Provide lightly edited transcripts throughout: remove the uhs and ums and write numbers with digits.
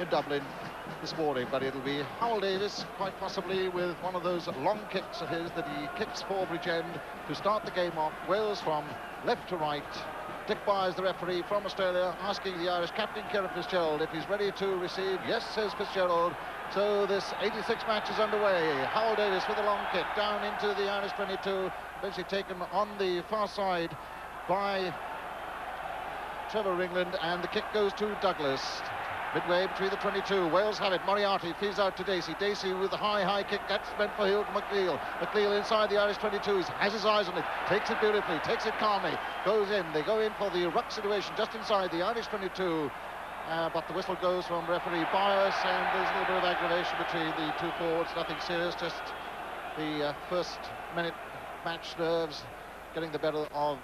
in Dublin this morning, but it'll be Howell Davies, quite possibly with one of those long kicks of his that he kicks for Bridgend to start the game off. Wales from left to right. Dick Byres, the referee from Australia, asking the Irish captain, Kieran Fitzgerald, if he's ready to receive. Yes, says Fitzgerald. So this 86 match is underway. Howell Davies with a long kick down into the Irish 22, eventually taken on the far side by Trevor Ringland, and the kick goes to Douglas. Midway between the 22, Wales have it. Moriarty feeds out to Dacey. Dacey with the high kick. That's meant for MacNeill. MacNeill inside the Irish 22s. Has his eyes on it. Takes it beautifully. Takes it calmly. Goes in. They go in for the ruck situation just inside the Irish 22. But the whistle goes from referee Byres, and there's a little bit of aggravation between the two forwards. Nothing serious. Just the first minute match nerves getting the better of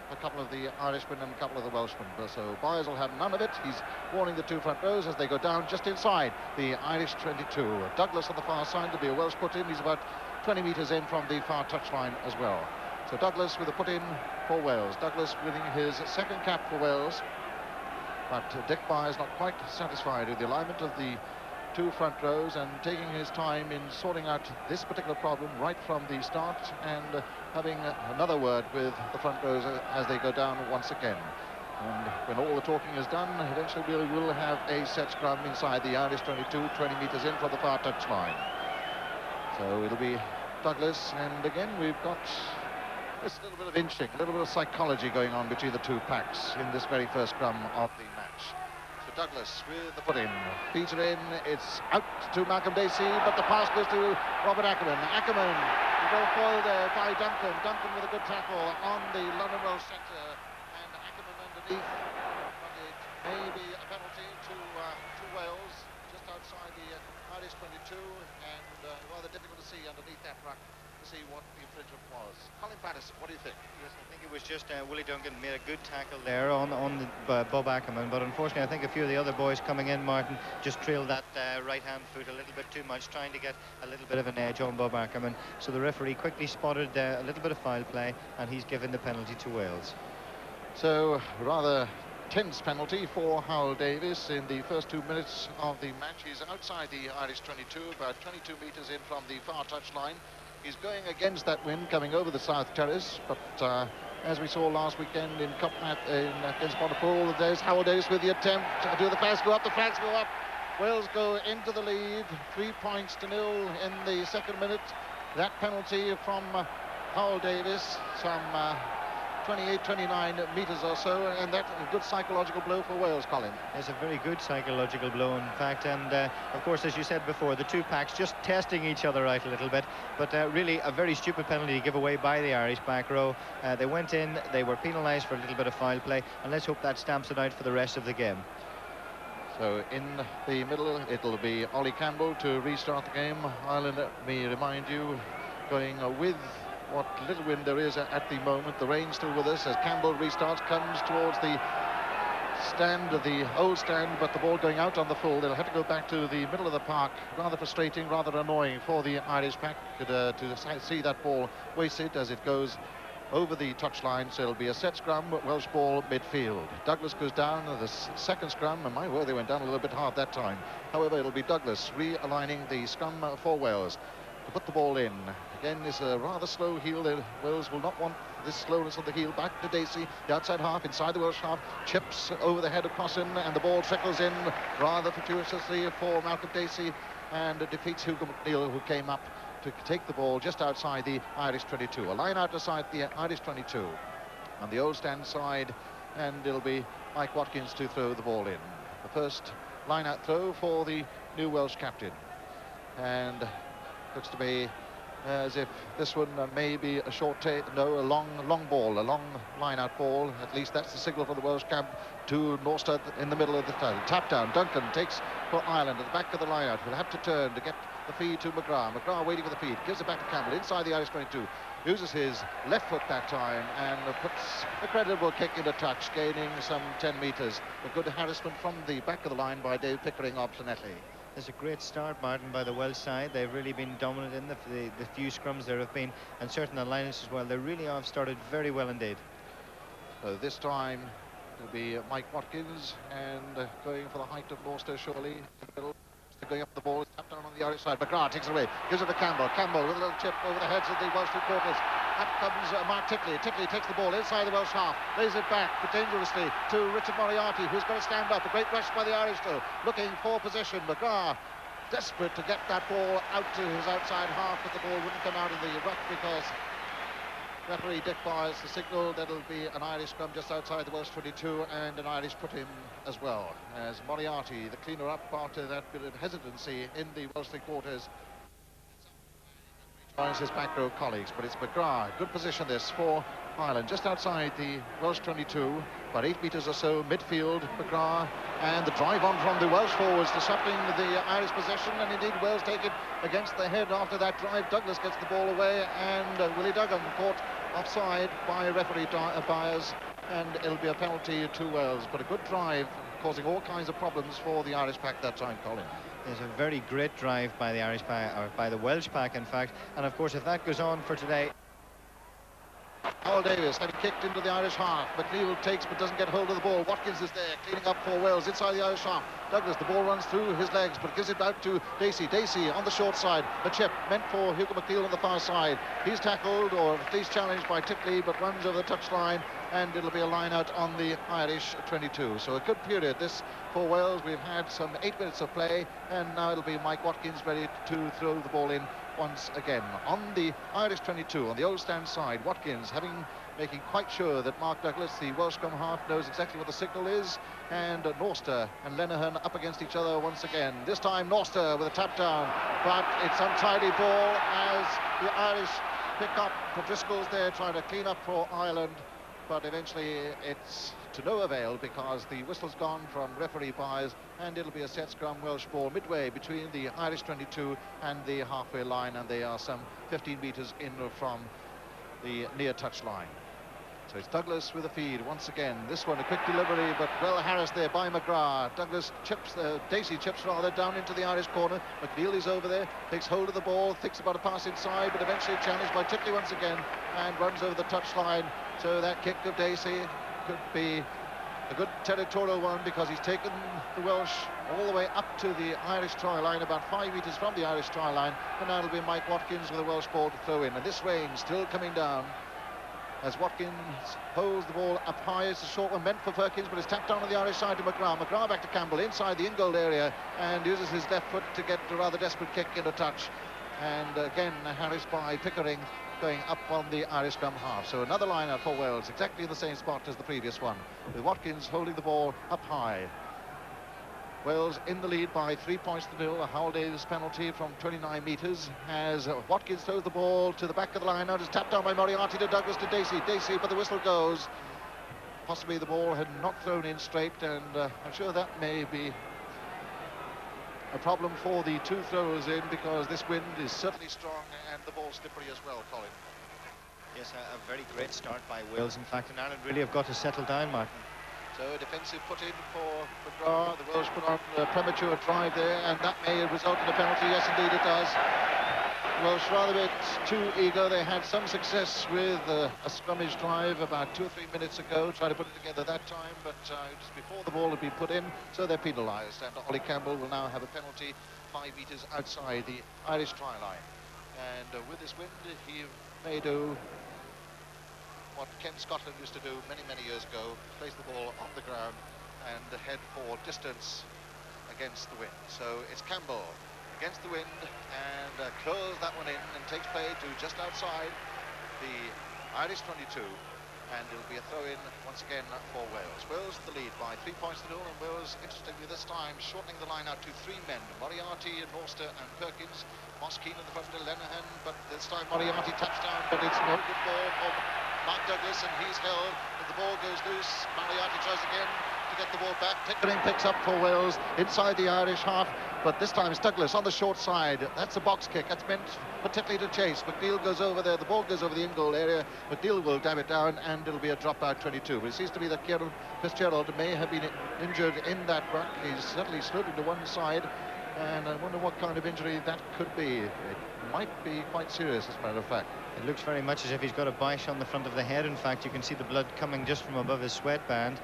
a couple of the Irishmen and a couple of the Welshmen. So Byres will have none of it. He's warning the two front rows as they go down just inside the Irish 22. Douglas on the far side to be a Welsh put-in. He's about 20 metres in from the far touchline as well. So Douglas with a put-in for Wales. Douglas winning his second cap for Wales. But Dick Byres not quite satisfied with the alignment of the two front rows and taking his time in sorting out this particular problem right from the start, and having another word with the front rows as they go down once again. And when all the talking is done, eventually we will have a set scrum inside the Irish 22, 20 metres in from the far touchline. So it'll be Douglas, and again we've got this little bit of inching, a little bit of psychology going on between the two packs in this very first scrum of the match. Douglas with the put-in, feeds it in, it's out to Malcolm Dacey, but the pass goes to Robert Ackerman. Ackerman well foiled there by Duncan. Duncan with a good tackle on the London Welsh centre, and Ackerman underneath, but it may be a penalty to Wales, just outside the Irish 22, and rather difficult to see underneath that ruck to see what the infringement was. Colin Patterson, what do you think? Yes, I think it was just Willie Duncan made a good tackle there on Bob Ackerman, but unfortunately I think a few of the other boys coming in, Martin, just trailed that right hand foot a little bit too much, trying to get a little bit of an edge on Bob Ackerman. So the referee quickly spotted a little bit of foul play, and he's given the penalty to Wales. So rather tense penalty for Howell Davies in the first 2 minutes of the match. He's outside the Irish 22, about 22 metres in from the far touchline. He's going against that wind coming over the South Terrace, but as we saw last weekend in Cup against Pontypool, there's Howell Davies with the attempt. Do the flags go up? The flags go up. Wales go into the lead, 3 points to 0 in the second minute. That penalty from Howell Davies, some 28-29 metres or so, and that's a good psychological blow for Wales, Colin. It's a very good psychological blow, in fact, and of course, as you said before, the two packs just testing each other out a little bit, but really a very stupid penalty to give away by the Irish back row. They went in, they were penalised for a little bit of foul play, and let's hope that stamps it out for the rest of the game. So in the middle, it'll be Ollie Campbell to restart the game. Ireland, let me remind you, going with what little wind there is at the moment. The rain still with us as Campbell restarts, comes towards the stand, the old stand, but the ball going out on the full. They'll have to go back to the middle of the park. Rather frustrating, rather annoying for the Irish pack to see that ball wasted as it goes over the touchline. So it'll be a set scrum, Welsh ball midfield. Douglas goes down the second scrum, and my word, they went down a little bit hard that time. However, it'll be Douglas realigning the scrum for Wales to put the ball in. Again, it's a rather slow heel. Wales will not want this slowness of the heel. Back to Dacey, the outside half, inside the Welsh half, chips over the head of Crossan, and the ball trickles in rather fortuitously for Malcolm Dacey, and defeats Hugo MacNeill, who came up to take the ball just outside the Irish 22. A line out aside the Irish 22 on the old stand side, and it'll be Mike Watkins to throw the ball in. The first line out throw for the new Welsh captain, and looks to be as if this one may be a a long ball, a long line-out ball. At least that's the signal for the Welsh camp to Norster in the middle of the tap down. Duncan takes for Ireland at the back of the line-out. Will have to turn to get the feed to McGrath. McGrath waiting for the feed, gives it back to Campbell inside the Irish 22. Uses his left foot that time and puts a credible kick into touch, gaining some 10 metres. A good harassment from the back of the line by Dave Pickering obstinately. There's a great start, Martin, by the Welsh side. They've really been dominant in the few scrums there have been, and certain alignments as well. They really have started very well indeed. So this time It'll be Mike Watkins, and going for the height of Norster, surely. Going up the ball, it's tapped down on the Irish side. McGrath takes it away, gives it to Campbell. Campbell with a little chip over the heads of the Welsh three-quarters. Up comes Mark Titley. Titley takes the ball inside the Welsh half, lays it back, but dangerously to Richard Moriarty, who's going to stand up. A great rush by the Irish, though, looking for possession. McGrath desperate to get that ball out to his outside half, but the ball wouldn't come out of the ruck because referee Dick Byres the signal that it'll be an Irish scrum just outside the Welsh 22 and an Irish put in as well, as Moriarty, the cleaner up after that bit of hesitancy in the Welsh three-quarters, joins his back row colleagues. But it's McGrath, good position this for Ireland, just outside the Welsh 22, about 8 metres or so midfield. McGrath, and the drive on from the Welsh forwards, disrupting the Irish possession, and indeed Wales take it against the head after that drive. Douglas gets the ball away, and Willie Duggan caught offside by referee Byres, and it'll be a penalty to Wales. But a good drive, causing all kinds of problems for the Irish pack that time, Colin. There's a very great drive by the Irish pack, or by the Welsh pack, in fact, and of course if that goes on for today. Davies having kicked into the Irish half. MacNeill takes but doesn't get hold of the ball. Watkins is there cleaning up for Wales inside the Irish half. Douglas, the ball runs through his legs but gives it out to Dacey. Dacey on the short side. A chip meant for Hugo MacNeill on the far side. He's tackled, or at least challenged, by Titley, but runs over the touchline, and it'll be a line out on the Irish 22. So a good period this for Wales. We've had some 8 minutes of play, and now it'll be Mike Watkins ready to throw the ball in once again. On the Irish 22, on the old stand side, Watkins making quite sure that Mark Douglas, the Welsh scrum half, knows exactly what the signal is, and Norster and Lenihan up against each other once again. This time Norster with a tap down, but it's untidy ball as the Irish pick up. Driscoll's there trying to clean up for Ireland, but eventually it's to no avail because the whistle's gone from referee Byres, and it'll be a set scrum Welsh ball midway between the Irish 22 and the halfway line, and they are some 15 metres in from the near touch line. So it's Douglas with a feed once again. This one a quick delivery, but well harassed there by McGrath. Douglas chips, Dacey chips rather down into the Irish corner. MacNeill is over there, takes hold of the ball, thinks about a pass inside, but eventually challenged by Titley once again, and runs over the touchline. So that kick of Dacey could be a good territorial one, because he's taken the Welsh all the way up to the Irish try line, about 5 metres from the Irish try line, and now it'll be Mike Watkins with a Welsh ball to throw in. And this rain still coming down as Watkins holds the ball up high. It's a short one meant for Perkins, but it's tapped down on the Irish side to McGrath. McGrath back to Campbell inside the in-goal area, and uses his left foot to get a rather desperate kick into touch. And again harassed by Pickering going up on the Irish scrum half. So another line out for Wales, exactly in the same spot as the previous one, with Watkins holding the ball up high. Wales in the lead by 3 points to 0. A Howell Davies penalty from 29 metres as Watkins throws the ball to the back of the line. Now it's tapped down by Moriarty to Douglas to Dacey. Dacey, but the whistle goes. Possibly the ball had not thrown in straight, and I'm sure that may be a problem for the two throwers in, because this wind is certainly strong and the ball slippery as well, Colin. Yes, a very great start by Wales, in fact, and Ireland really have got to settle down, Martin. So a defensive put in for McGrath. The Welsh put on a premature drive there, and that may result in a penalty. Yes, indeed it does. Welsh rather a bit too eager. They had some success with a scrummage drive about 2 or 3 minutes ago, trying to put it together that time, but just before the ball had been put in, so they're penalised. And Ollie Campbell will now have a penalty 5 metres outside the Irish try line. And with this wind, he may do what Ken Scotland used to do many, many years ago: place the ball on the ground and head for distance against the wind. So it's Campbell against the wind, and curls that one in and takes play to just outside the Irish 22, and it'll be a throw-in once again for Wales. Wales the lead by 3 points to 0, and Wales, interestingly this time, shortening the line out to 3 men: Moriarty, Norster and Perkins. Keane in the front to Lenihan, but this time Moriarty touchdown, but it's no good ball for Mark Douglas, and he's held. As the ball goes loose, Moriarty tries again to get the ball back. Pickering picks up for Wales inside the Irish half, but this time it's Douglas on the short side. That's a box kick. That's meant particularly to chase. MacNeill goes over there. The ball goes over the in-goal area. MacNeill will dab it down, and it'll be a drop out 22. But it seems to be that Fitzgerald may have been injured in that ruck. He's certainly slid to one side, and I wonder what kind of injury that could be. It might be quite serious, as a matter of fact. It looks very much as if he's got a bish on the front of the head. In fact, you can see the blood coming just from above his sweatband.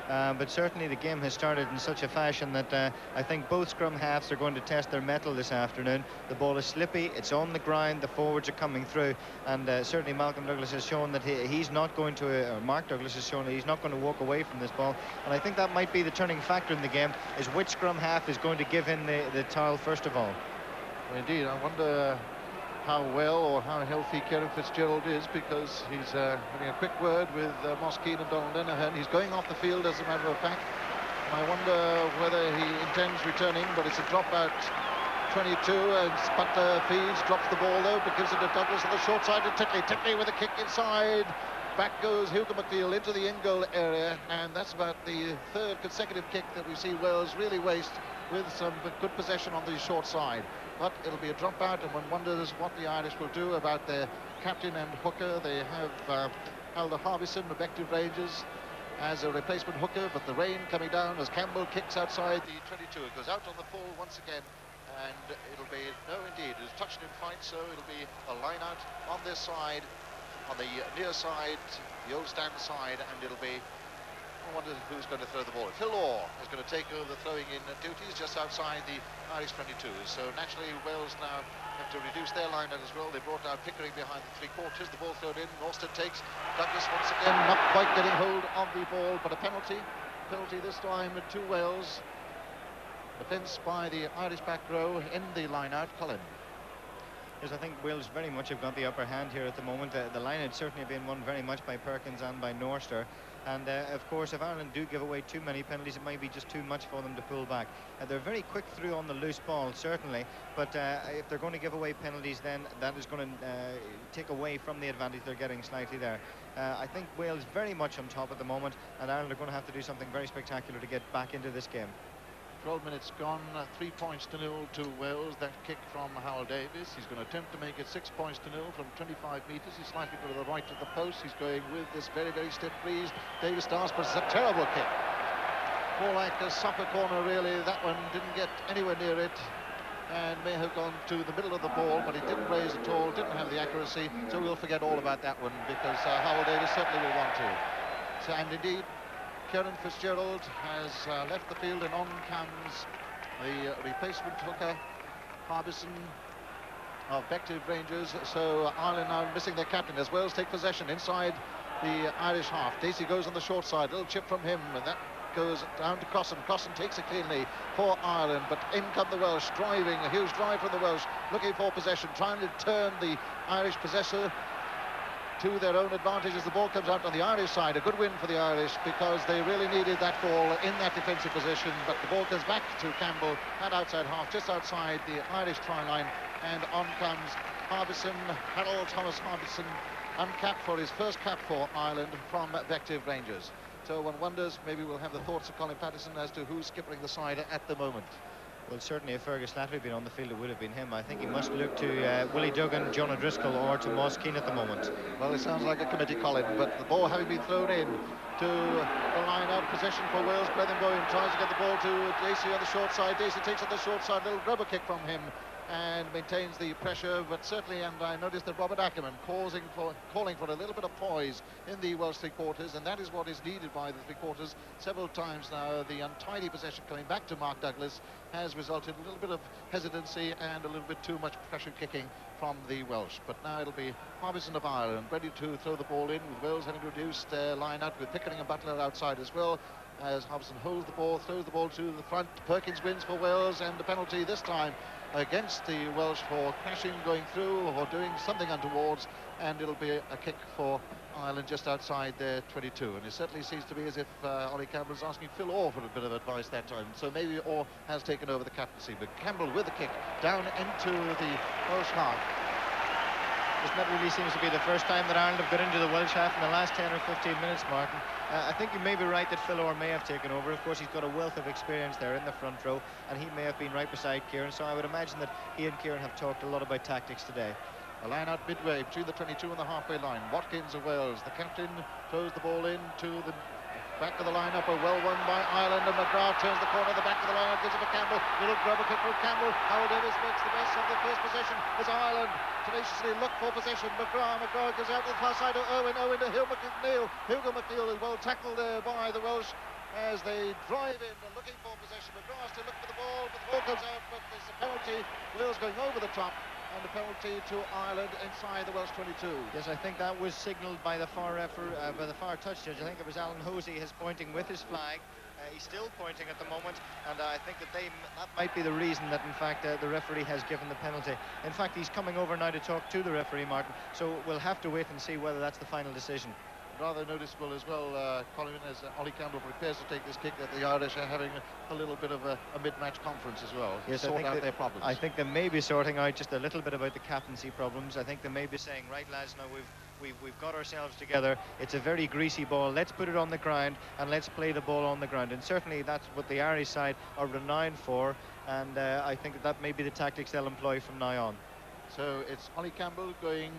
but certainly the game has started in such a fashion that I think both scrum halves are going to test their mettle this afternoon. The ball is slippy, it's on the ground, the forwards are coming through, and certainly Malcolm Douglas has shown that he's not going to, or Mark Douglas has shown that he's not going to walk away from this ball, and I think that might be the turning factor in the game, is which scrum half is going to give in the towel first of all. Well, indeed, I wonder how well or how healthy Kieran Fitzgerald is, because he's having a quick word with Keane and Donald Lenihan. He's going off the field, as a matter of fact. And I wonder whether he intends returning, but it's a dropout 22, and Butler feeds, drops the ball though, but gives it to Douglas on the short side to Titley. Titley with a kick inside. Back goes Hugo MacNeill into the in-goal area, and that's about the third consecutive kick that we see Wales really waste, with some good possession on the short side. But it'll be a dropout, and one wonders what the Irish will do about their captain and hooker. They have Alder Harbison of Active Rangers as a replacement hooker, but the rain coming down as Campbell kicks outside the 22. It goes out on the full once again, and it'll be, no indeed, it's touched in fight, so it'll be a line out on this side, on the near side, the old stand side, and it'll be, I wonder who's going to throw the ball. Phil Orr is going to take over the throwing in duties just outside the Irish 22. So naturally Wales now have to reduce their line out as well. They brought down Pickering behind the three-quarters. The ball thrown in. Norster takes. Douglas once again not quite getting hold of the ball, but a penalty. Penalty this time to Wales. Defence by the Irish back row in the line out. Colin. Yes, I think Wales very much have got the upper hand here at the moment. The line had certainly been won very much by Perkins and by Norster. And of course, if Ireland do give away too many penalties, it might be just too much for them to pull back. They're very quick through on the loose ball, certainly, but if they're going to give away penalties, then that is going to take away from the advantage they're getting slightly there. I think Wales very much on top at the moment, and Ireland are going to have to do something very spectacular to get back into this game. 12 minutes gone, 3 points to 0 to Wales. That kick from Davies. He's going to attempt to make it 6 points to 0 from 25 metres. He's slightly to the right of the post. He's going with this very, very stiff breeze. Davies starts, but it's a terrible kick. More like a soccer corner, really. That one didn't get anywhere near it, and may have gone to the middle of the ball, but it didn't raise at all, didn't have the accuracy, so we'll forget all about that one, because Davies certainly will want to. So, and indeed, Kieran Fitzgerald has left the field, and on comes the replacement hooker, Harbison of Active Rangers. So Ireland now missing their captain as Wales take possession inside the Irish half. Dacey goes on the short side, little chip from him, and that goes down to Crossan. Crossan takes it cleanly for Ireland, but in come the Welsh, driving, a huge drive from the Welsh, looking for possession, trying to turn the Irish possessor to their own advantage as the ball comes out on the Irish side. A good win for the Irish, because they really needed that ball in that defensive position, but the ball comes back to Campbell at outside half, just outside the Irish try line, and on comes Harbison, Harold Thomas Harbison, uncapped for his first cap for Ireland from Active Rangers. So one wonders, maybe we'll have the thoughts of Colin Patterson as to who's skippering the side at the moment. Well, certainly if Fergus Slattery had been on the field, it would have been him. I think he must look to Willie Duggan, John O'Driscoll, or to Moss Keane at the moment. Well, it sounds like a committee, Colin, but the ball having been thrown in to the line out, possession for Wales. Bowen tries to get the ball to Dacey on the short side. Dacey takes on the short side, little rubber kick from him, and maintains the pressure, but certainly, and I noticed that Robert Ackerman calling for a little bit of poise in the Welsh three-quarters, and that is what is needed by the three-quarters. Several times now, the untidy possession coming back to Mark Douglas has resulted in a little bit of hesitancy and a little bit too much pressure kicking from the Welsh. But now it'll be Harbison of Ireland ready to throw the ball in, with Wales having reduced their line out with Pickering and Butler outside as well, as Harbison holds the ball, throws the ball to the front. Perkins wins for Wales, and the penalty this time against the Welsh for crashing, going through, or doing something untowards, and it'll be a kick for Ireland just outside their 22. And it certainly seems to be as if Ollie Campbell is asking Phil Orr for a bit of advice that time. So maybe Orr has taken over the captaincy, but Campbell with the kick down into the Welsh half. That really seems to be the first time that Ireland have got into the Welsh half in the last 10 or 15 minutes, Martin. I think you may be right that Phil Orr may have taken over. Of course, he's got a wealth of experience there in the front row, and he may have been right beside Kieran, so I would imagine that he and Kieran have talked a lot about tactics today. A line out midway between the 22 and the halfway line. Watkins of Wales, the captain, throws the ball in to the back of the lineup. A well won by Ireland, and McGrath turns the corner at the back of the lineup, gives it to Campbell. Little grubber kick from Campbell. Davies makes the best of the first possession as Ireland tenaciously look for possession. McGrath goes out to the far side of Irwin to Hugo MacNeill. Hugo MacNeill is well tackled there by the Welsh as they drive in and looking for possession. McGrath still looking for the ball, but the ball comes out, but there's a penalty. Wales going over the top, and a penalty to Ireland inside the Welsh 22. Yes, I think that was signalled by the far touch judge. I think it was Alan Hosey is pointing with his flag. He's still pointing at the moment, and I think that might be the reason that in fact the referee has given the penalty. In fact, he's coming over now to talk to the referee, Martin, so we'll have to wait and see whether that's the final decision. Rather noticeable as well, Colin, as Ollie Campbell prepares to take this kick, that the Irish are having a little bit of a mid-match conference as well. Yes, sort out their problems. I think they may be sorting out just a little bit about the captaincy problems. I think they may be saying, right lads, now we've got ourselves together. It's a very greasy ball. Let's put it on the ground and let's play the ball on the ground. And certainly that's what the Irish side are renowned for. And I think that may be the tactics they'll employ from now on. So it's Ollie Campbell going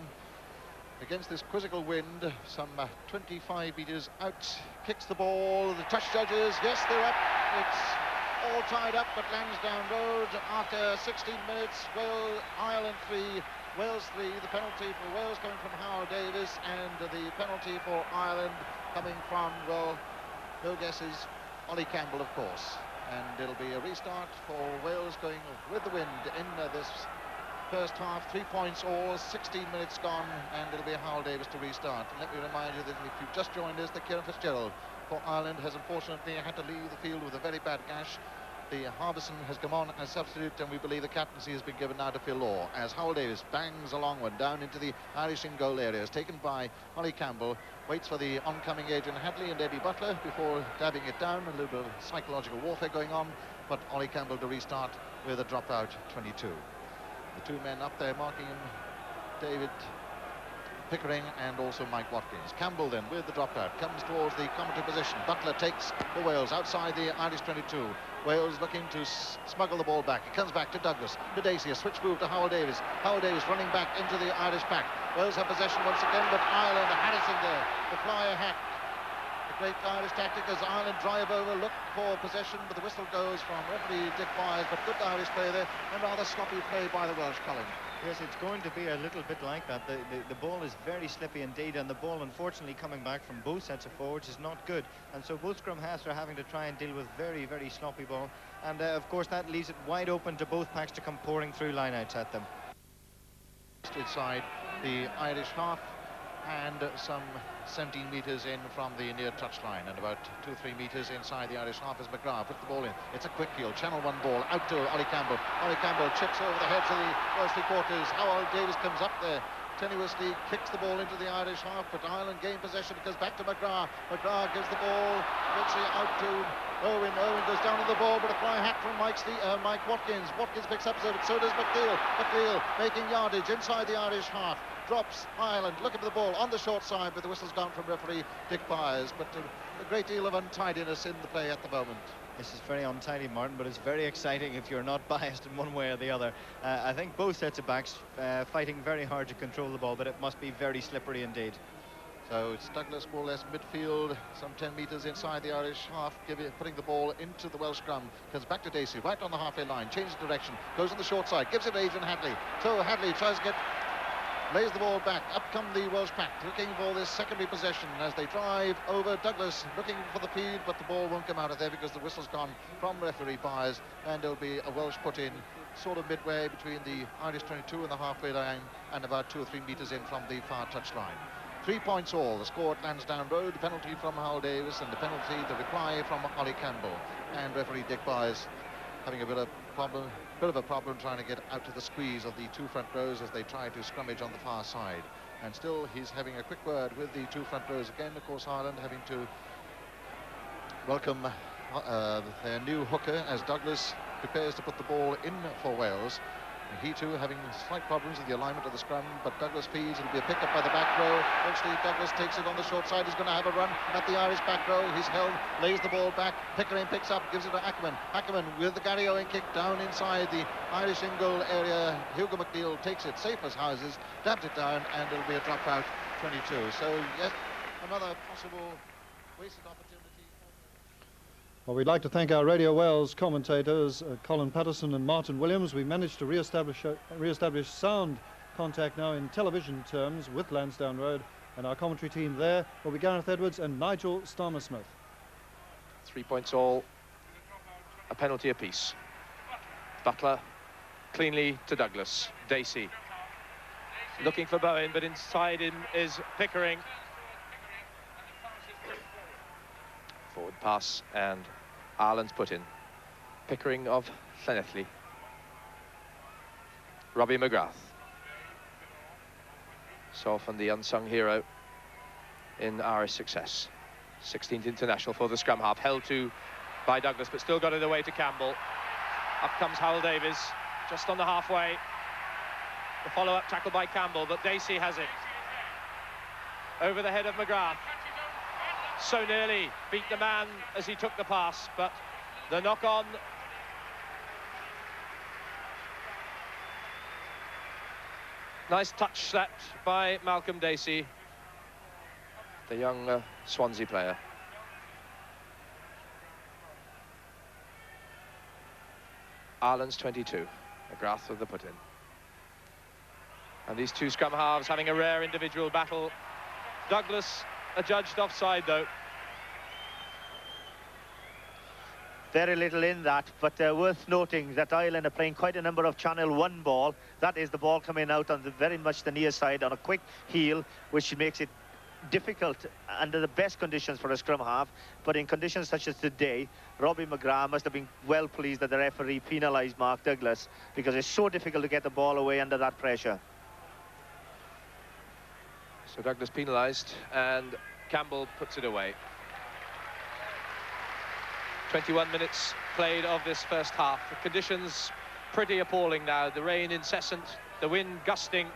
against this quizzical wind, some 25 metres out, kicks the ball. The touch judges, yes, they're up. It's all tied up at Lansdowne Road after 16 minutes. Ireland 3, Wales 3. The penalty for Wales coming from Howard Davies, and the penalty for Ireland coming from, well, no guesses, Ollie Campbell, of course. And it'll be a restart for Wales going with the wind in this first half. 3 points all, 16 minutes gone, and it'll be Howell Davies to restart. And let me remind you that if you've just joined us, that Kieran Fitzgerald for Ireland has unfortunately had to leave the field with a very bad gash. The Harbison has come on as substitute, and we believe the captaincy has been given now to Phil Law, as Howell Davies bangs a long one down into the Irish in goal areas, taken by Ollie Campbell, waits for the oncoming Adrian Hadley and Eddie Butler before dabbing it down. A little bit of psychological warfare going on, but Ollie Campbell to restart with a dropout 22. The two men up there marking him, David Pickering and also Mike Watkins. Campbell then with the dropout comes towards the commentary position. Butler takes for Wales outside the Irish 22. Wales looking to smuggle the ball back. It comes back to Douglas, to Dacey, a switch move to Howell Davies. Howell Davies running back into the Irish pack. Wales have possession once again, but Ireland are harassing there. The flyer hack. The great Irish tactic as Ireland drive over, look for possession, but the whistle goes from referee Dick Byres, but good Irish play there, and rather sloppy play by the Welsh, Colin. Yes, it's going to be a little bit like that. The ball is very slippy indeed, and the ball, unfortunately, coming back from both sets of forwards is not good. And so both scrum halves are having to try and deal with very, very sloppy ball. And, of course, that leaves it wide open to both packs to come pouring through lineouts at them. Inside the Irish half, and some 17 metres in from the near touchline, and about 2-3 metres inside the Irish half as McGrath puts the ball in. It's a quick field, channel 1 ball out to Ollie Campbell. Ollie Campbell chips over the heads of the Welsh three-quarters. Howell Davies comes up there, tenuously kicks the ball into the Irish half, but Ireland gain possession. It goes back to McGrath. McGrath gives the ball eventually out to Irwin. Irwin goes down to the ball, but a fly hack from Mike Watkins. Watkins picks up, so does MacNeill. MacNeill making yardage inside the Irish half. Drops Ireland, looking for the ball on the short side, but the whistle's gone from referee Dick Byres. But a great deal of untidiness in the play at the moment. This is very untidy, Martin, but it's very exciting if you're not biased in one way or the other. I think both sets of backs fighting very hard to control the ball, but it must be very slippery indeed. So it's Douglas more or less midfield, some 10 metres inside the Irish half, putting the ball into the Welsh scrum. Comes back to Dacey, right on the halfway line, changes direction, goes on the short side, gives it to Adrian Hadley. So Hadley tries to lays the ball back. Up come the Welsh pack, looking for this secondary possession as they drive over. Douglas looking for the feed, but the ball won't come out of there because the whistle's gone from referee Byres, and there'll be a Welsh put in sort of midway between the Irish 22 and the halfway line, and about 2 or 3 metres in from the far touch line. 3 points all. The score at Lansdowne Road, the penalty from Howell Davies, and the penalty, the reply from Ollie Campbell. And referee Dick Byres having a bit of a problem trying to get out to the squeeze of the two front rows as they try to scrummage on the far side. And still he's having a quick word with the two front rows again. Of course, Ireland having to welcome their new hooker as Douglas prepares to put the ball in for Wales. He too having slight problems with the alignment of the scrum, but Douglas feeds. It'll be a pick up by the back row. Eventually Douglas takes it on the short side. He's going to have a run at the Irish back row. He's held, lays the ball back. Pickering picks up, gives it to Ackerman. Ackerman with the Gary Owen kick down inside the Irish in-goal area. Hugo MacNeill takes it safe as houses, dabs it down, and it'll be a dropout 22. So yet another possible wasted opportunity. Well, we'd like to thank our Radio Wales commentators, Colin Patterson and Martin Williams. We managed to re-establish sound contact now in television terms with Lansdowne Road, and our commentary team there will be Gareth Edwards and Nigel Starmer-Smith. 3 points all, a penalty apiece. Butler cleanly to Douglas. Dacey looking for Bowen, but inside him is Pickering. Forward pass, and Ireland's put in. Pickering of Llanelli. Robbie McGrath. So often the unsung hero in Irish success. 16th international for the scrum half, held to by Douglas, but still got it away to Campbell. Up comes Davies, just on the halfway. The follow-up tackle by Campbell, but Dacey has it. Over the head of McGrath. So nearly beat the man as he took the pass, but the knock-on. Nice touch that by Malcolm Dacey, the young Swansea player. Ireland's 22. McGrath with the put-in. And these two scrum halves having a rare individual battle. Douglas adjudged offside, though. Very little in that, but worth noting that Ireland are playing quite a number of Channel 1 ball. That is the ball coming out on the very much the near side on a quick heel, which makes it difficult under the best conditions for a scrum half. But in conditions such as today, Robbie McGrath must have been well pleased that the referee penalised Mark Douglas, because it's so difficult to get the ball away under that pressure. So Douglas penalised, and Campbell puts it away. 21 minutes played of this first half. The conditions pretty appalling now. The rain incessant, the wind gusting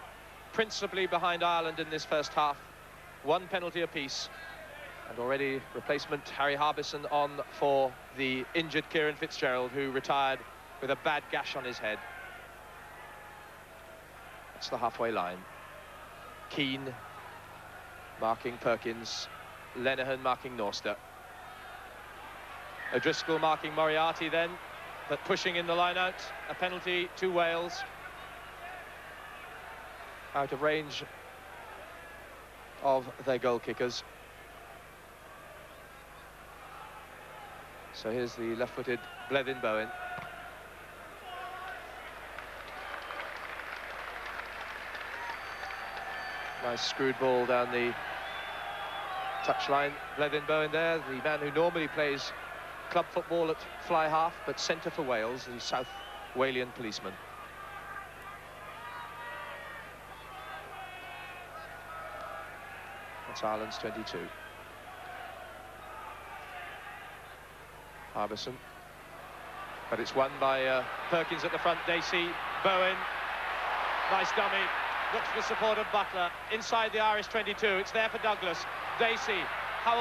principally behind Ireland in this first half. One penalty apiece, and already replacement Harry Harbison on for the injured Kieran Fitzgerald, who retired with a bad gash on his head. That's the halfway line. Keane marking Perkins, Lenihan marking Norster. O'Driscoll marking Moriarty then, but pushing in the line out. A penalty to Wales. Out of range of their goal kickers. So here's the left-footed Blevin Bowen. Nice screwed ball down the touchline. Blevin Bowen there, the man who normally plays club football at fly half, but centre for Wales, the South Walian policeman. That's Ireland's 22. Harbison. But it's won by Perkins at the front. Dacey, Bowen. Nice dummy. Looks for support of Butler. Inside the Irish 22. It's there for Douglas. Dacey.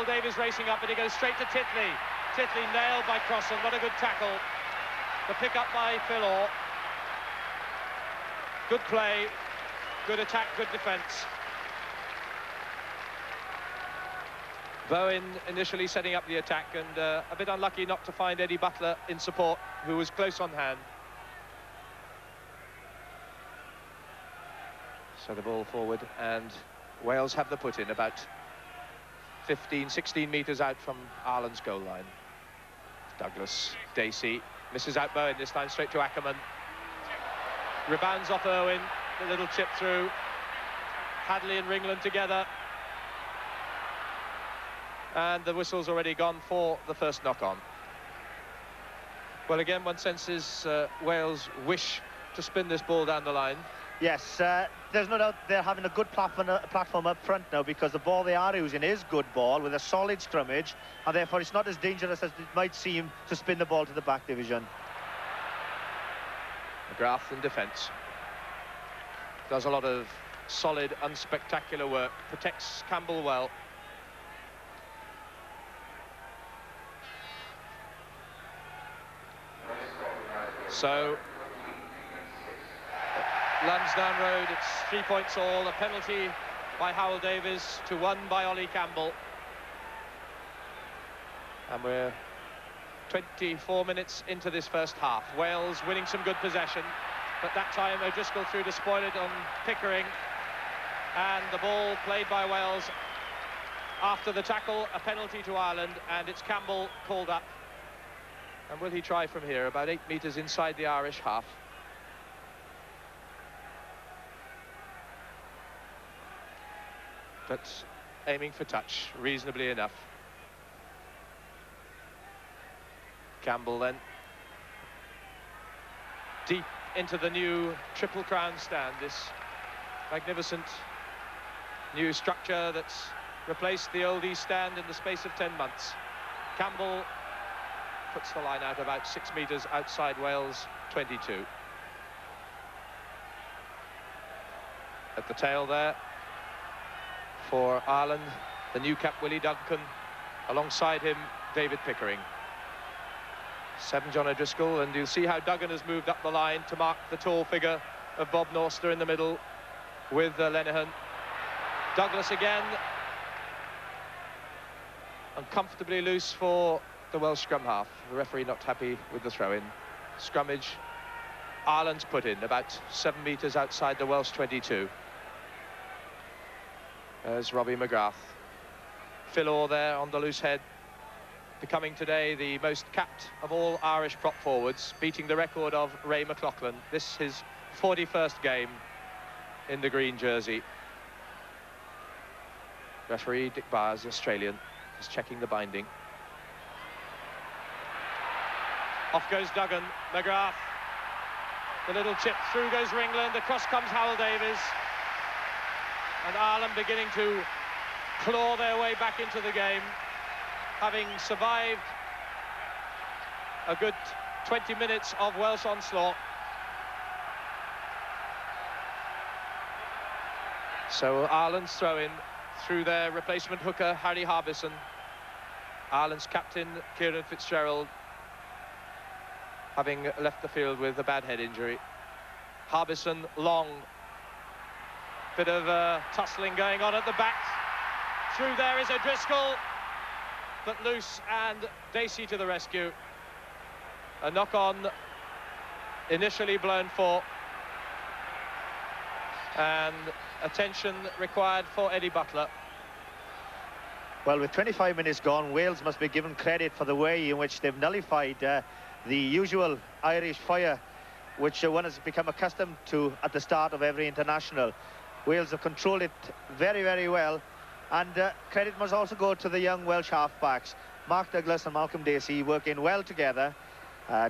Davies racing up, but he goes straight to Titley. Titley nailed by Crossan. What a good tackle. The pick up by Phil. Good play. Good attack, good defence. Bowen initially setting up the attack, and a bit unlucky not to find Eddie Butler in support, who was close on hand. So the ball forward, and Wales have the put in about 15, 16 metres out from Ireland's goal line. Douglas, Dacey, misses out Bowen this time, straight to Ackerman. Rebounds off Irwin, the little chip through. Hadley and Ringland together. And the whistle's already gone for the first knock-on. Well, again, one senses Wales' wish to spin this ball down the line. Yes, there's no doubt they're having a good platform up front now, because the ball they are using is good ball with a solid scrummage, and therefore it's not as dangerous as it might seem to spin the ball to the back division. McGrath in defence. Does a lot of solid, unspectacular work. Protects Campbell well. So, Lansdowne Road, it's 3 points all. A penalty by Davies to 1 by Ollie Campbell. And we're 24 minutes into this first half. Wales winning some good possession, but that time O'Driscoll through to spoil it on Pickering. And the ball played by Wales after the tackle, a penalty to Ireland, and it's Campbell called up. And will he try from here? About 8 metres inside the Irish half. But aiming for touch, reasonably enough. Campbell then. Deep into the new Triple Crown stand, this magnificent new structure that's replaced the old East stand in the space of 10 months. Campbell puts the line out about 6 metres outside Wales 22. At the tail there for Ireland, the new cap Willie Duncan, alongside him David Pickering. 7 John O'Driscoll, and you'll see how Duggan has moved up the line to mark the tall figure of Bob Norster in the middle with Lenihan. Douglas again, uncomfortably loose for the Welsh scrum half. The referee not happy with the throw-in. Scrummage, Ireland's put in about 7 metres outside the Welsh 22. There's Robbie McGrath. Phil Orr there on the loose head, becoming today the most capped of all Irish prop forwards, beating the record of Ray McLaughlin. This his 41st game in the green jersey. Referee Dick Byres, Australian, is checking the binding. Off goes Duggan. McGrath, the little chip, through goes Ringland, across comes Davies, and Ireland beginning to claw their way back into the game, having survived a good 20 minutes of Welsh onslaught. So Ireland's throw-in through their replacement hooker, Harry Harbison. Ireland's captain, Kieran Fitzgerald, having left the field with a bad head injury. Harbison long. Bit of tussling going on at the back. Through there is O'Driscoll, but loose, and Dacey to the rescue. A knock-on initially blown for, and attention required for Eddie Butler. Well, with 25 minutes gone, Wales must be given credit for the way in which they've nullified the usual Irish fire, which one has become accustomed to at the start of every international. Wales have controlled it very, very well, and credit must also go to the young Welsh halfbacks. Mark Douglas and Malcolm Dacey working well together,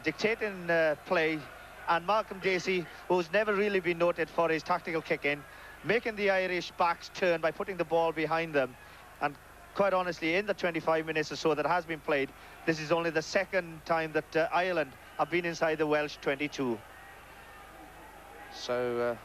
dictating play, and Malcolm Dacey, who's never really been noted for his tactical kick-in, making the Irish backs turn by putting the ball behind them. And quite honestly, in the 25 minutes or so that has been played, this is only the second time that Ireland have been inside the Welsh 22. So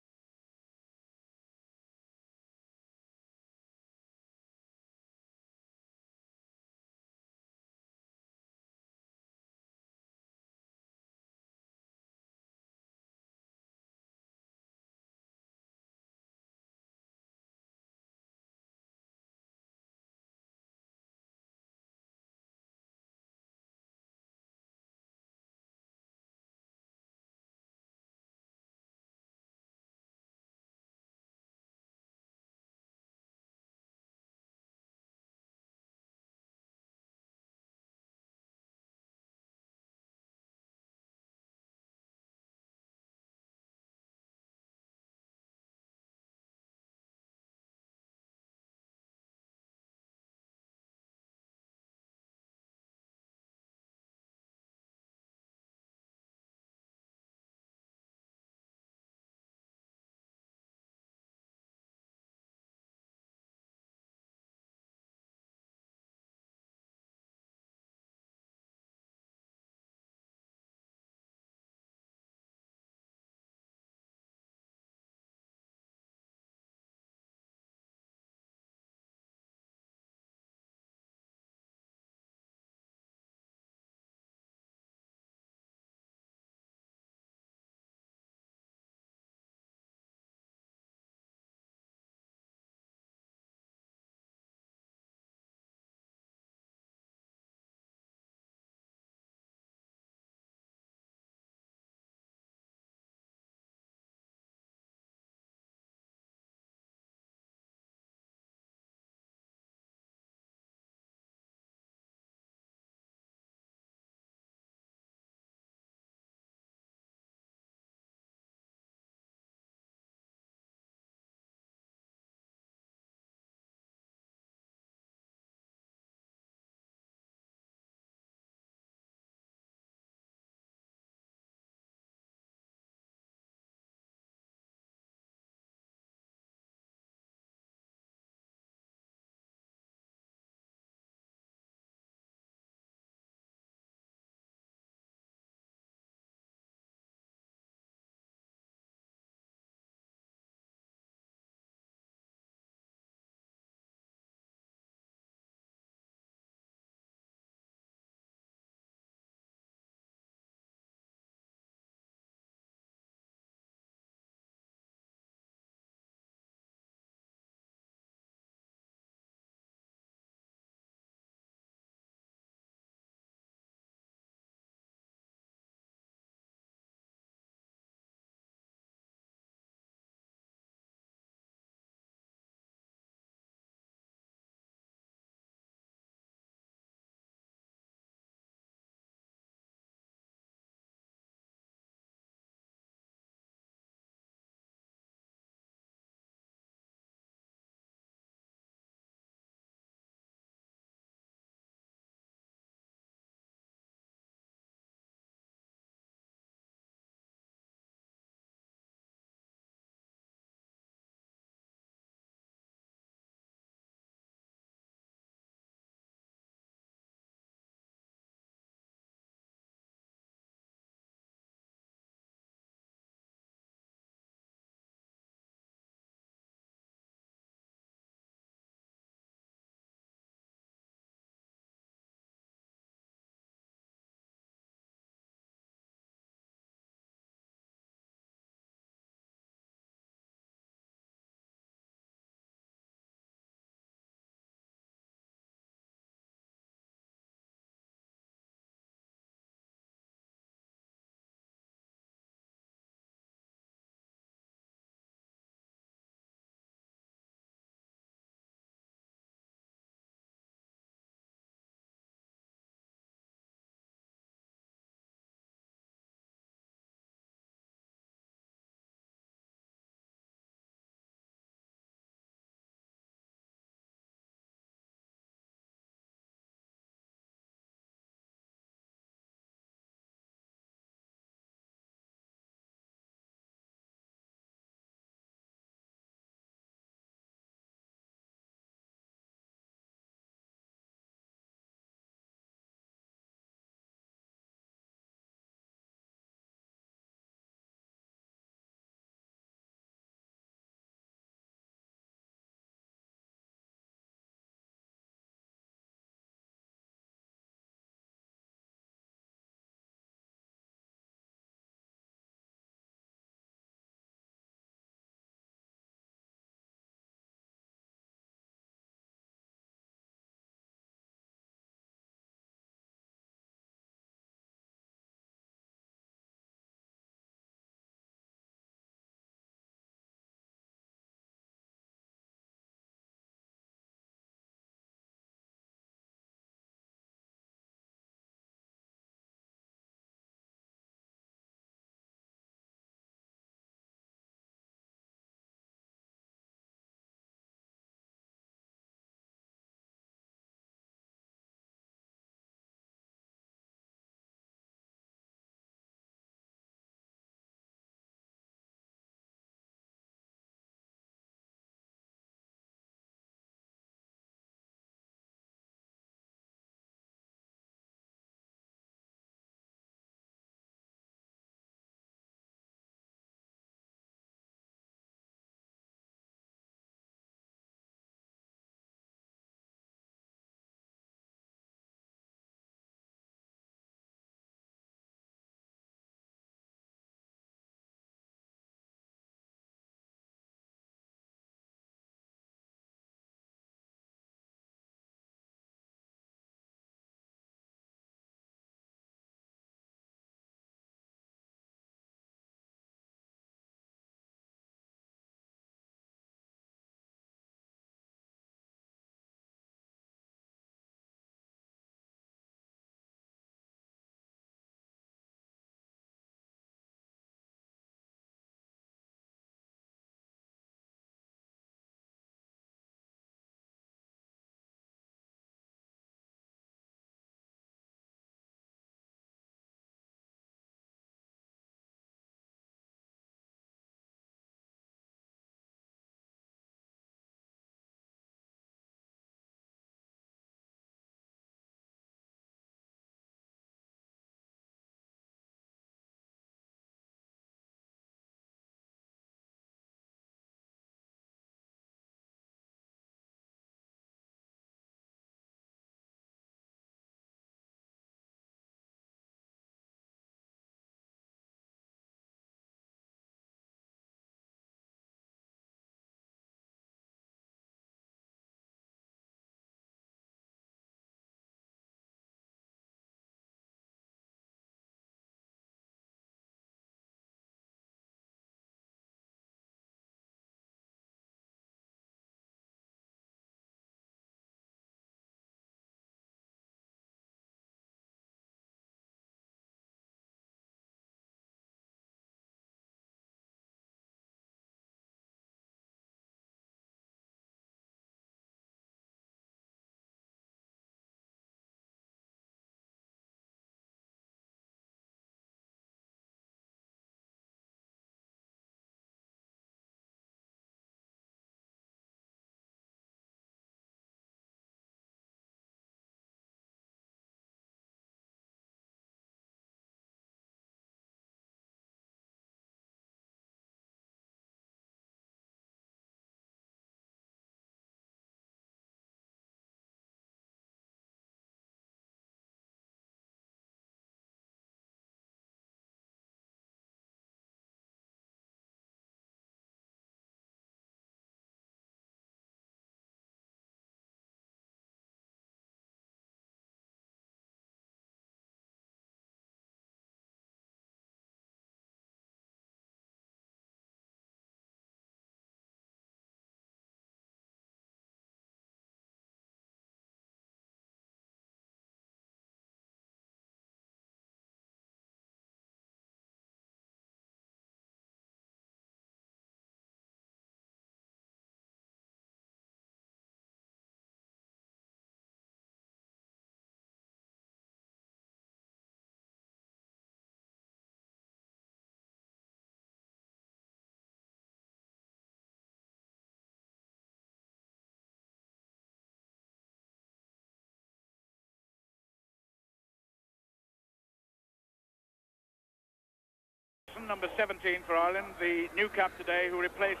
Crossan, number 17 for Ireland, the new cap today, who replaced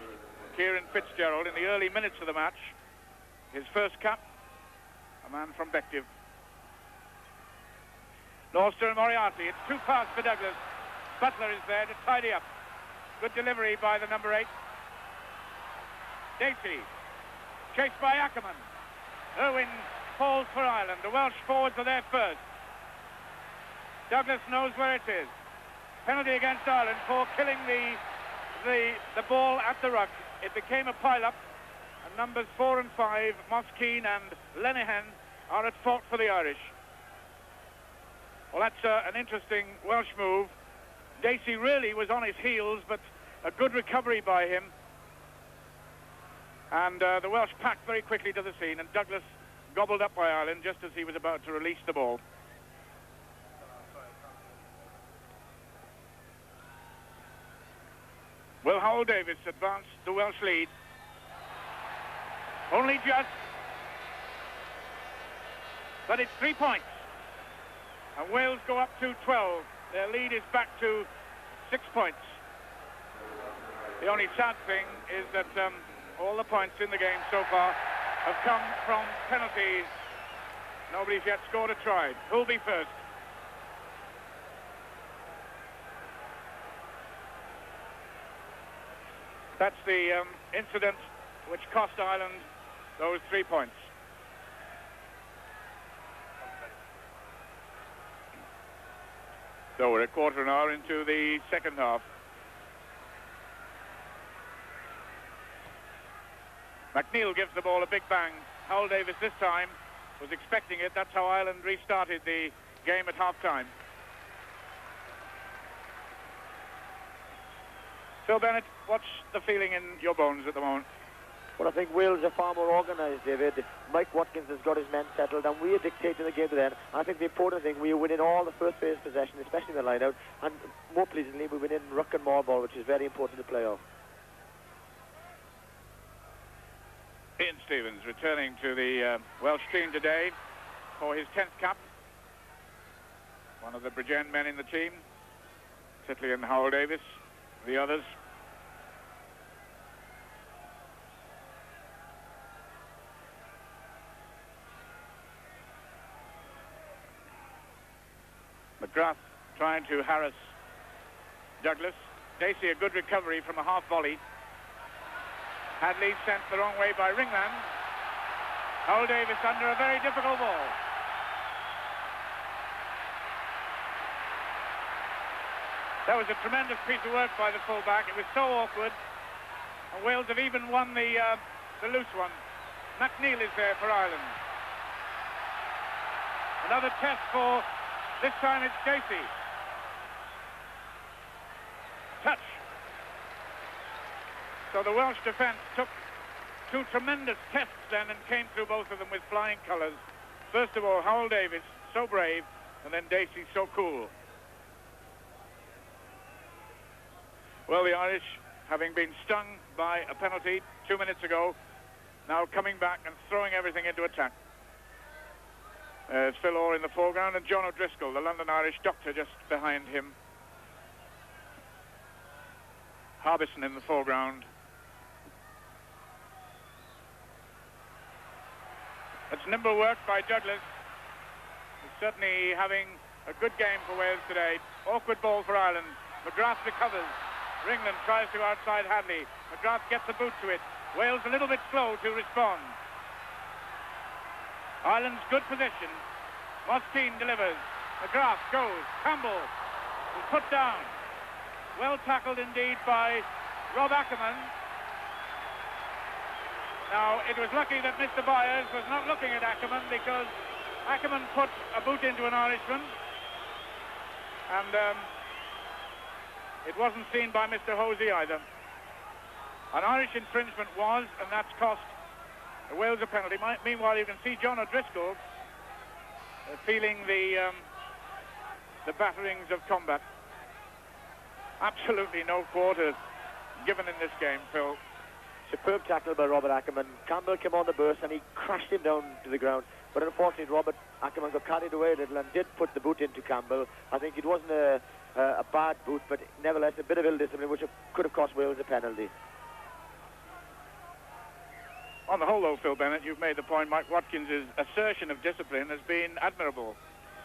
Kieran Fitzgerald in the early minutes of the match. His first cap, a man from Bective. Norster and Moriarty. It's too fast for Douglas. Butler is there to tidy up. Good delivery by the number 8. Dacey, chased by Ackerman. Irwin falls for Ireland. The Welsh forwards are there first. Douglas knows where it is. Penalty against Ireland for killing the ball at the ruck. It became a pile-up, and numbers 4 and 5, Keane and Lenihan, are at fault for the Irish. Well, that's an interesting Welsh move. Dacey really was on his heels, but a good recovery by him. And the Welsh packed very quickly to the scene, and Douglas gobbled up by Ireland just as he was about to release the ball. Will Howell-Davies advance the Welsh lead? Only just. But it's 3 points. And Wales go up to 12. Their lead is back to 6 points. The only sad thing is that all the points in the game so far have come from penalties. Nobody's yet scored a try. Who'll be first? That's the incident which cost Ireland those 3 points. So we're a quarter of an hour into the second half. MacNeill gives the ball a big bang. Howell-Davies this time was expecting it. That's how Ireland restarted the game at half-time. Phil Bennett, what's the feeling in your bones at the moment? Well, I think Wales are far more organised, David. Mike Watkins has got his men settled, and we are dictating the game to them. I think the important thing, we are winning all the first base possession, especially in the line-out, and more pleasingly, we win in ruck and maul ball, which is very important to play off. Ian Stevens returning to the Welsh team today for his 10th cap. One of the Bridgend men in the team, Titley and Howell-Davies, the others. McGrath trying to harass Douglas. Dacey, a good recovery from a half volley. Hadley sent the wrong way by Ringland. Howell-Davies under a very difficult ball. That was a tremendous piece of work by the fullback. It was so awkward. And Wales have even won the loose one. MacNeill is there for Ireland. Another test for, this time it's Dacey. Touch. So the Welsh defence took 2 tremendous tests then and came through both of them with flying colours. First of all, Howell-Davies, so brave, and then Dacey, so cool. Well, the Irish, having been stung by a penalty 2 minutes ago, now coming back and throwing everything into attack. There's Phil Orr in the foreground and John O'Driscoll, the London Irish doctor, just behind him. Harbison in the foreground. It's nimble work by Douglas. He's certainly having a good game for Wales today. Awkward ball for Ireland. McGrath recovers. Ringland tries to outside Hadley. McGrath gets a boot to it. Wales a little bit slow to respond. Ireland's good position. Keane delivers. McGrath goes. Campbell is put down. Well tackled indeed by Rob Ackerman. Now, it was lucky that Mr. Byres was not looking at Ackerman, because Ackerman put a boot into an Irishman. And it wasn't seen by Mr. Hosey either. An Irish infringement was, and that's cost Wales a penalty. Meanwhile, you can see John O'Driscoll feeling the batterings of combat. Absolutely no quarter given in this game, Phil. Superb tackle by Robert Ackerman. Campbell came on the burst and he crashed him down to the ground. But unfortunately, Robert Ackerman got carried away a little and did put the boot into Campbell. I think it wasn't a a bad boot, but nevertheless a bit of ill discipline which could have cost Wales a penalty. On the whole, though, Phil Bennett, you've made the point, Mike Watkins' assertion of discipline has been admirable.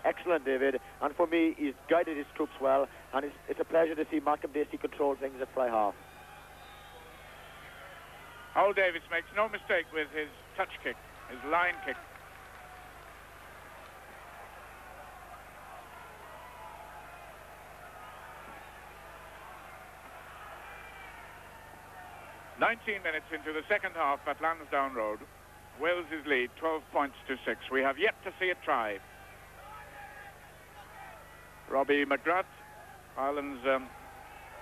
Excellent, David, and for me, he's guided his troops well, and it's a pleasure to see Malcolm Dacey control things at fly half. Howell Davies makes no mistake with his touch kick, his line kick. "19 minutes into the second half at Lansdowne Road. Wales' lead, 12 points to 6. We have yet to see a try. Robbie McGrath, Ireland's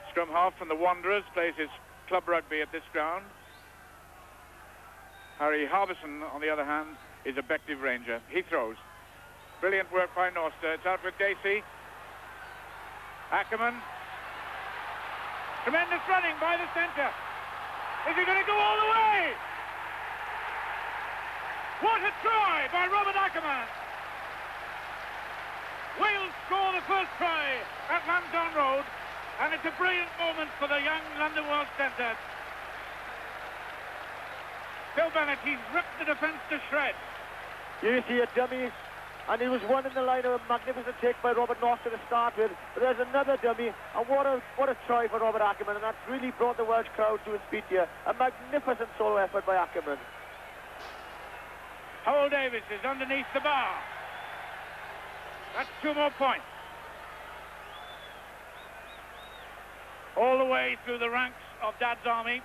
scrum half from the Wanderers, plays his club rugby at this ground. Harry Harbison, on the other hand, is a Bective Ranger. He throws. Brilliant work by Norster. It's out with Dacey. Ackerman. Tremendous running by the centre. Is he going to go all the way? What a try by Robert Ackerman! Wales score the first try at Lansdowne Road, and it's a brilliant moment for the young London Welsh centre. Phil Bennett, he's ripped the defence to shreds. You see a dummy, and he was one in the line of a magnificent take by Robert Norster to start with, but there's another dummy, and what a try for Robert Ackerman, and that's really brought the Welsh crowd to its feet here. A magnificent solo effort by Ackerman. Howell Davies is underneath the bar. That's 2 more points. All the way through the ranks of Dad's army.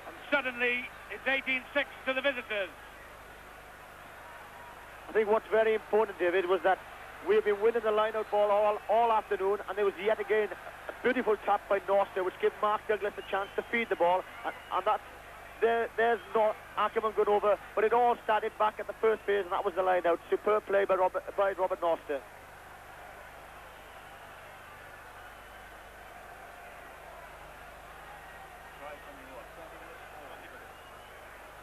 And suddenly, it's 18-6 to the visitors. I think what's very important, David, was that we've been winning the line-out ball all afternoon, and there was yet again a beautiful tap by Norster, which gave Mark Douglas a chance to feed the ball, and that's there's not Ackerman going over, but it all started back at the first phase, and that was the line-out. Superb play by Robert Norster.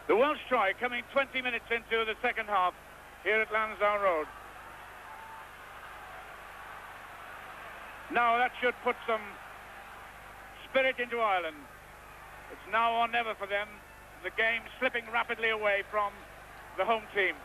The Welsh try coming 20 minutes into the second half here at Lansdowne Road. Now that should put some spirit into Ireland. It's now or never for them. The game slipping rapidly away from the home team.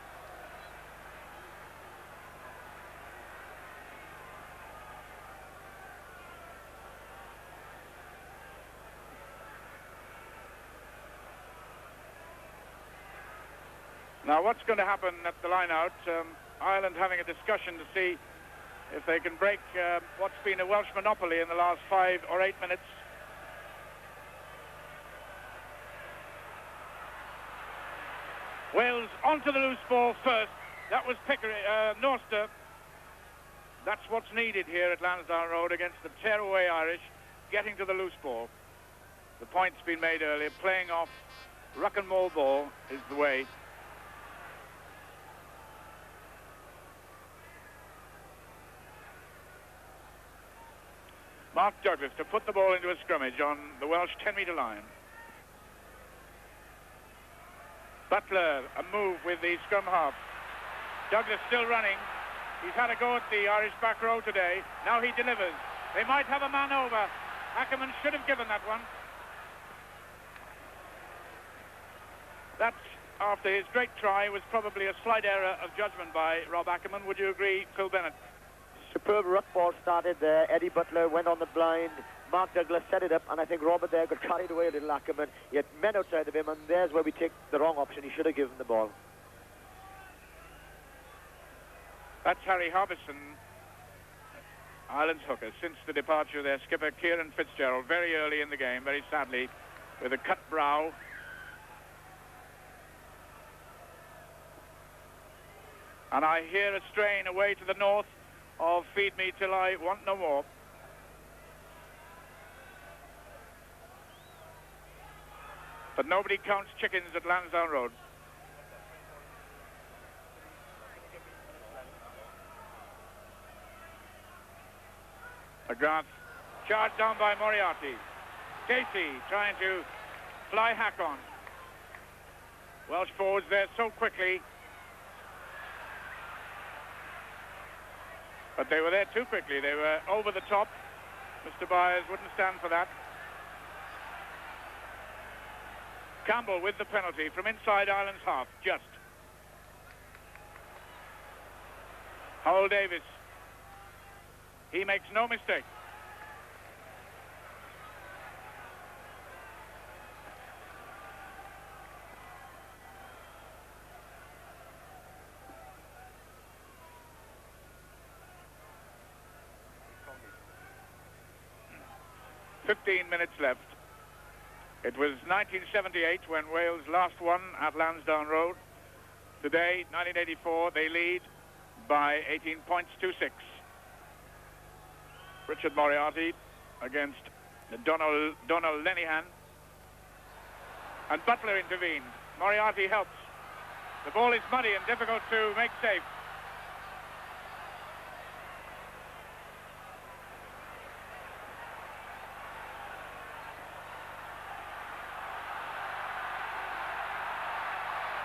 Now what's going to happen at the line-out? Ireland having a discussion to see if they can break what's been a Welsh monopoly in the last 5 or 8 minutes. Wales onto the loose ball first. That was Pickering, Norster. That's what's needed here at Lansdowne Road against the tear-away Irish, getting to the loose ball. The point's been made earlier. Playing off ruck and maul ball is the way. Mark Douglas to put the ball into a scrimmage on the Welsh 10-metre line. Butler, a move with the scrum half. Douglas still running. He's had a go at the Irish back row today. Now he delivers. They might have a man over. Ackerman should have given that one. That, after his great try, was probably a slight error of judgment by Rob Ackerman. Would you agree, Phil Bennett? Superb ruck ball started there. Eddie Butler went on the blind. Mark Douglas set it up, and I think Robert there got carried away a little, Ackerman. He had men outside of him, and there's where we take the wrong option. He should have given the ball. That's Harry Harbison, Ireland's hooker, since the departure of their skipper, Kieran Fitzgerald, very early in the game, very sadly, with a cut brow. And I hear a strain away to the north of Feed Me Till I Want No More. But nobody counts chickens at Lansdowne Road. McGrath charged down by Moriarty. Dacey trying to fly hack on. Welsh forwards there so quickly. But they were there too quickly. They were over the top. Mr. Byres wouldn't stand for that. Campbell with the penalty from inside Ireland's half, just. Howell Davies. He makes no mistake. "15 minutes left. It was 1978 when Wales last won at Lansdowne Road. Today, 1984, they lead by 18 points to 6. Richard Moriarty against Donald Lenihan. And Butler intervened. Moriarty helps. The ball is muddy and difficult to make safe.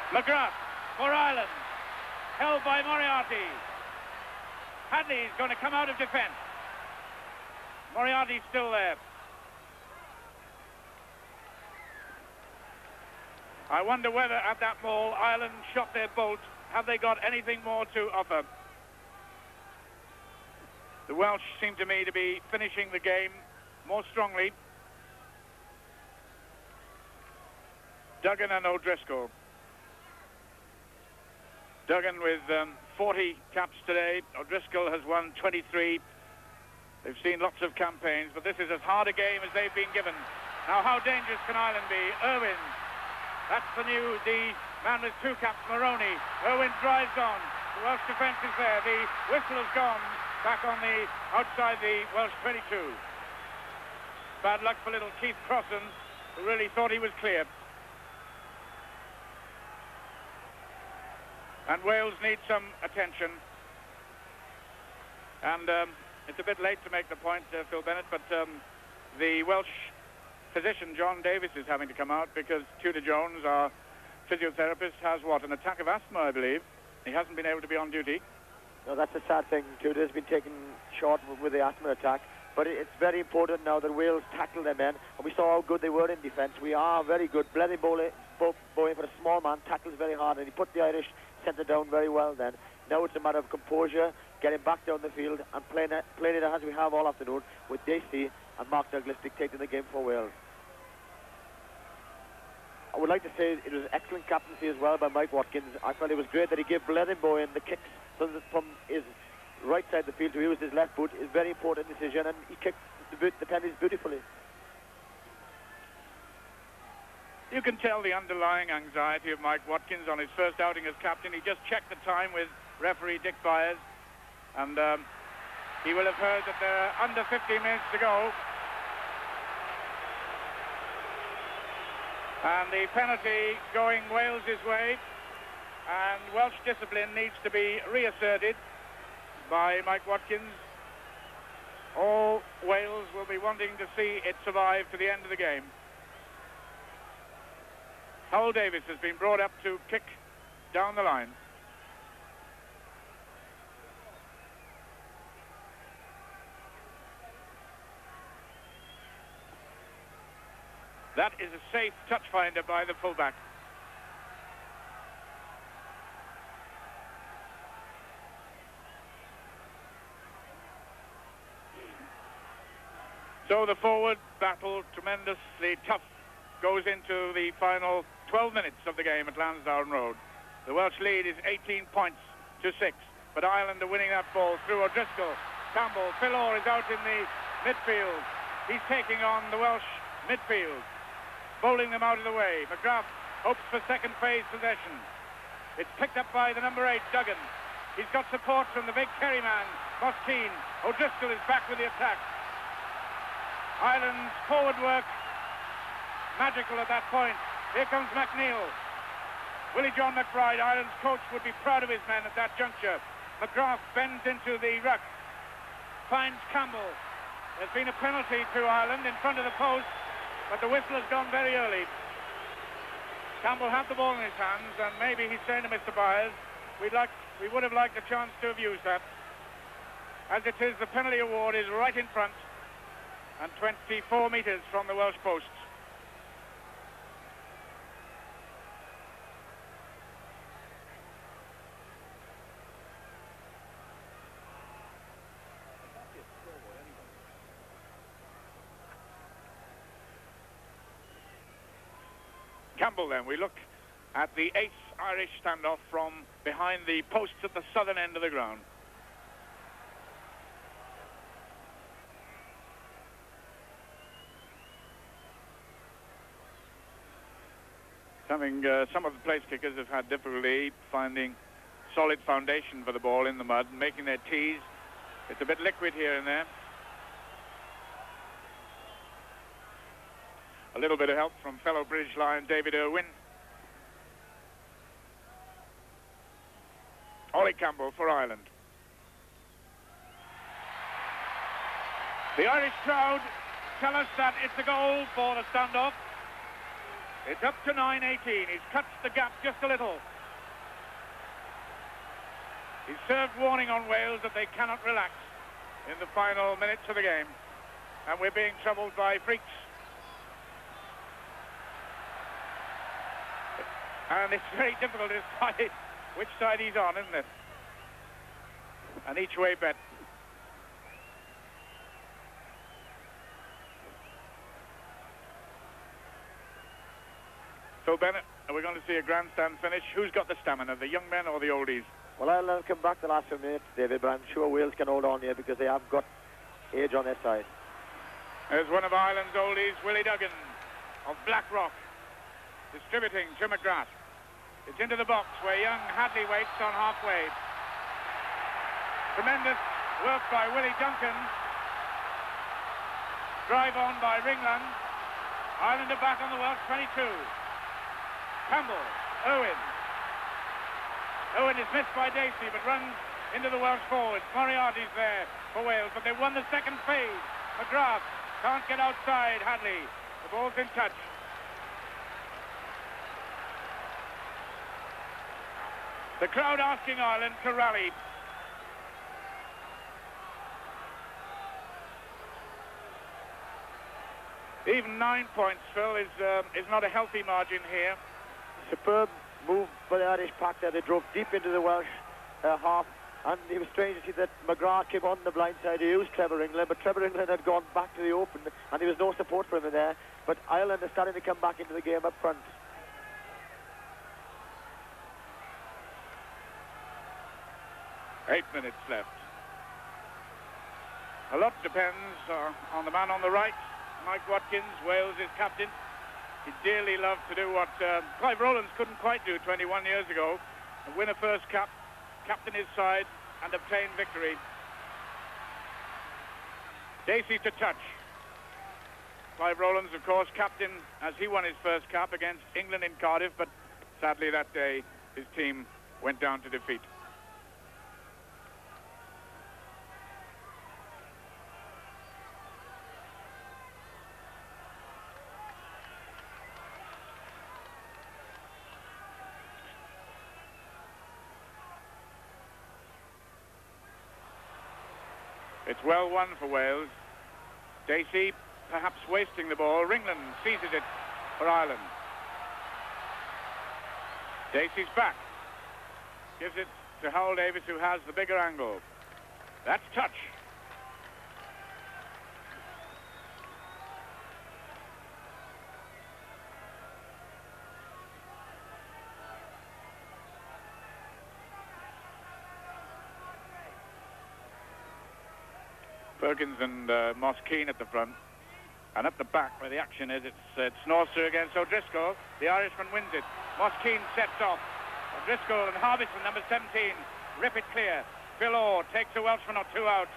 McGrath for Ireland, held by Moriarty. Hadley is going to come out of defence. Moriarty's still there. I wonder whether at that maul Ireland shot their bolt. Have they got anything more to offer? The Welsh seem to me to be finishing the game more strongly. Duggan and O'Driscoll. Duggan with 40 caps today. O'Driscoll has won 23. They've seen lots of campaigns, but this is as hard a game as they've been given. Now, how dangerous can Ireland be? Irwin. That's the man with 2 caps, Moroney. Irwin drives on. The Welsh defence is there. The whistle has gone back on the outside the Welsh 22. Bad luck for little Keith Crossan, who really thought he was clear. And Wales need some attention. And it's a bit late to make the point, Phil Bennett, but the Welsh physician, John Davies, is having to come out because Tudor Jones, our physiotherapist, has an attack of asthma, I believe. He hasn't been able to be on duty. No, that's a sad thing. Tudor's been taken short with the asthma attack. But it's very important now that Wales tackle their men. And we saw how good they were in defence. We are very good. Blethy Bowen, for a small man, tackles very hard, and he put the Irish centre down very well then. Now it's a matter of composure, getting back down the field and playing it as we have all afternoon, with Dacey and Mark Douglas dictating the game for Wales. I would like to say it was excellent captaincy as well by Mike Watkins. I felt it was great that he gave Blethy Bowen the kicks from his right side of the field to use his left boot. It's a very important decision, and he kicked the penalties beautifully. You can tell the underlying anxiety of Mike Watkins on his first outing as captain. He just checked the time with referee Dick Byres, and he will have heard that there are under 15 minutes to go. And the penalty going Wales' way, and Welsh discipline needs to be reasserted by Mike Watkins. All Wales will be wanting to see it survive to the end of the game. Howell Davies has been brought up to kick down the line. That is a safe touch finder by the fullback. So the forward battle, tremendously tough, goes into the final 12 minutes of the game at Lansdowne Road. The Welsh lead is 18 points to 6, but Ireland are winning that ball through O'Driscoll. Campbell, Phil Orr is out in the midfield. He's taking on the Welsh midfield, bowling them out of the way. McGrath hopes for second phase possession. It's picked up by the number 8, Duggan. He's got support from the big Kerry man, Keane. O'Driscoll is back with the attack. Ireland's forward work magical at that point. Here comes MacNeill. Willie John McBride, Ireland's coach, would be proud of his men at that juncture. McGrath bends into the ruck, finds Campbell. There's been a penalty to Ireland in front of the post, but the whistle has gone very early. Campbell had the ball in his hands, and maybe he's saying to Mr. Byres, we would have liked a chance to have used that. As it is, the penalty award is right in front and 24 metres from the Welsh posts. Campbell then. We look at the 8th Irish standoff from behind the posts at the southern end of the ground. Some of the place kickers have had difficulty finding solid foundation for the ball in the mud, making their tees. It's a bit liquid here and there. A little bit of help from fellow British Lion David Irwin. Ollie Campbell for Ireland. The Irish crowd tell us that it's a goal for the standoff. It's up to 9-18. He's cut the gap just a little. He's served warning on Wales that they cannot relax in the final minutes of the game. And we're being troubled by freaks. And it's very difficult to decide which side he's on, isn't it? An each-way bet. So, Bennett, are we going to see a grandstand finish? Who's got the stamina, the young men or the oldies? Well, I'll come back the last few minutes, David, but I'm sure Wales can hold on here because they have got age on their side. There's one of Ireland's oldies, Willie Duggan of Blackrock, distributing to McGrath. It's into the box where young Hadley waits on halfway. Tremendous work by Willie Duncan. Drive on by Ringland. Ireland are back on the Welsh 22. Campbell, Irwin. Irwin is missed by Dacey, but runs into the Welsh forwards. Moriarty's there for Wales, but they've won the second phase. McGrath can't get outside Hadley. The ball's in touch. The crowd asking Ireland to rally. Even 9 points, Phil, is not a healthy margin here. Superb move by the Irish pack there. They drove deep into the Welsh half, and it was strange to see that McGrath came on the blind side. He used Trevor Ringland, but Trevor Ringland had gone back to the open, and there was no support for him in there. But Ireland is starting to come back into the game up front. Eight minutes left. A lot depends on the man on the right, Mike Watkins, Wales' captain. He'd dearly love to do what Clive Rowlands couldn't quite do 21 years ago, and win a first cap, captain his side, and obtain victory. Dacey to touch. Clive Rowlands, of course, captain as he won his first cap against England in Cardiff, but sadly that day his team went down to defeat. It's well won for Wales. Dacey perhaps wasting the ball. Ringland seizes it for Ireland. Dacey's back. Gives it to Howell Davies, who has the bigger angle. That's touch. Perkins and Keane at the front, and at the back where the action is, it's Norster against O'Driscoll. The Irishman wins it. Keane sets off. O'Driscoll and Harbison, number 17, rip it clear. Phil Orr takes a Welshman or two out.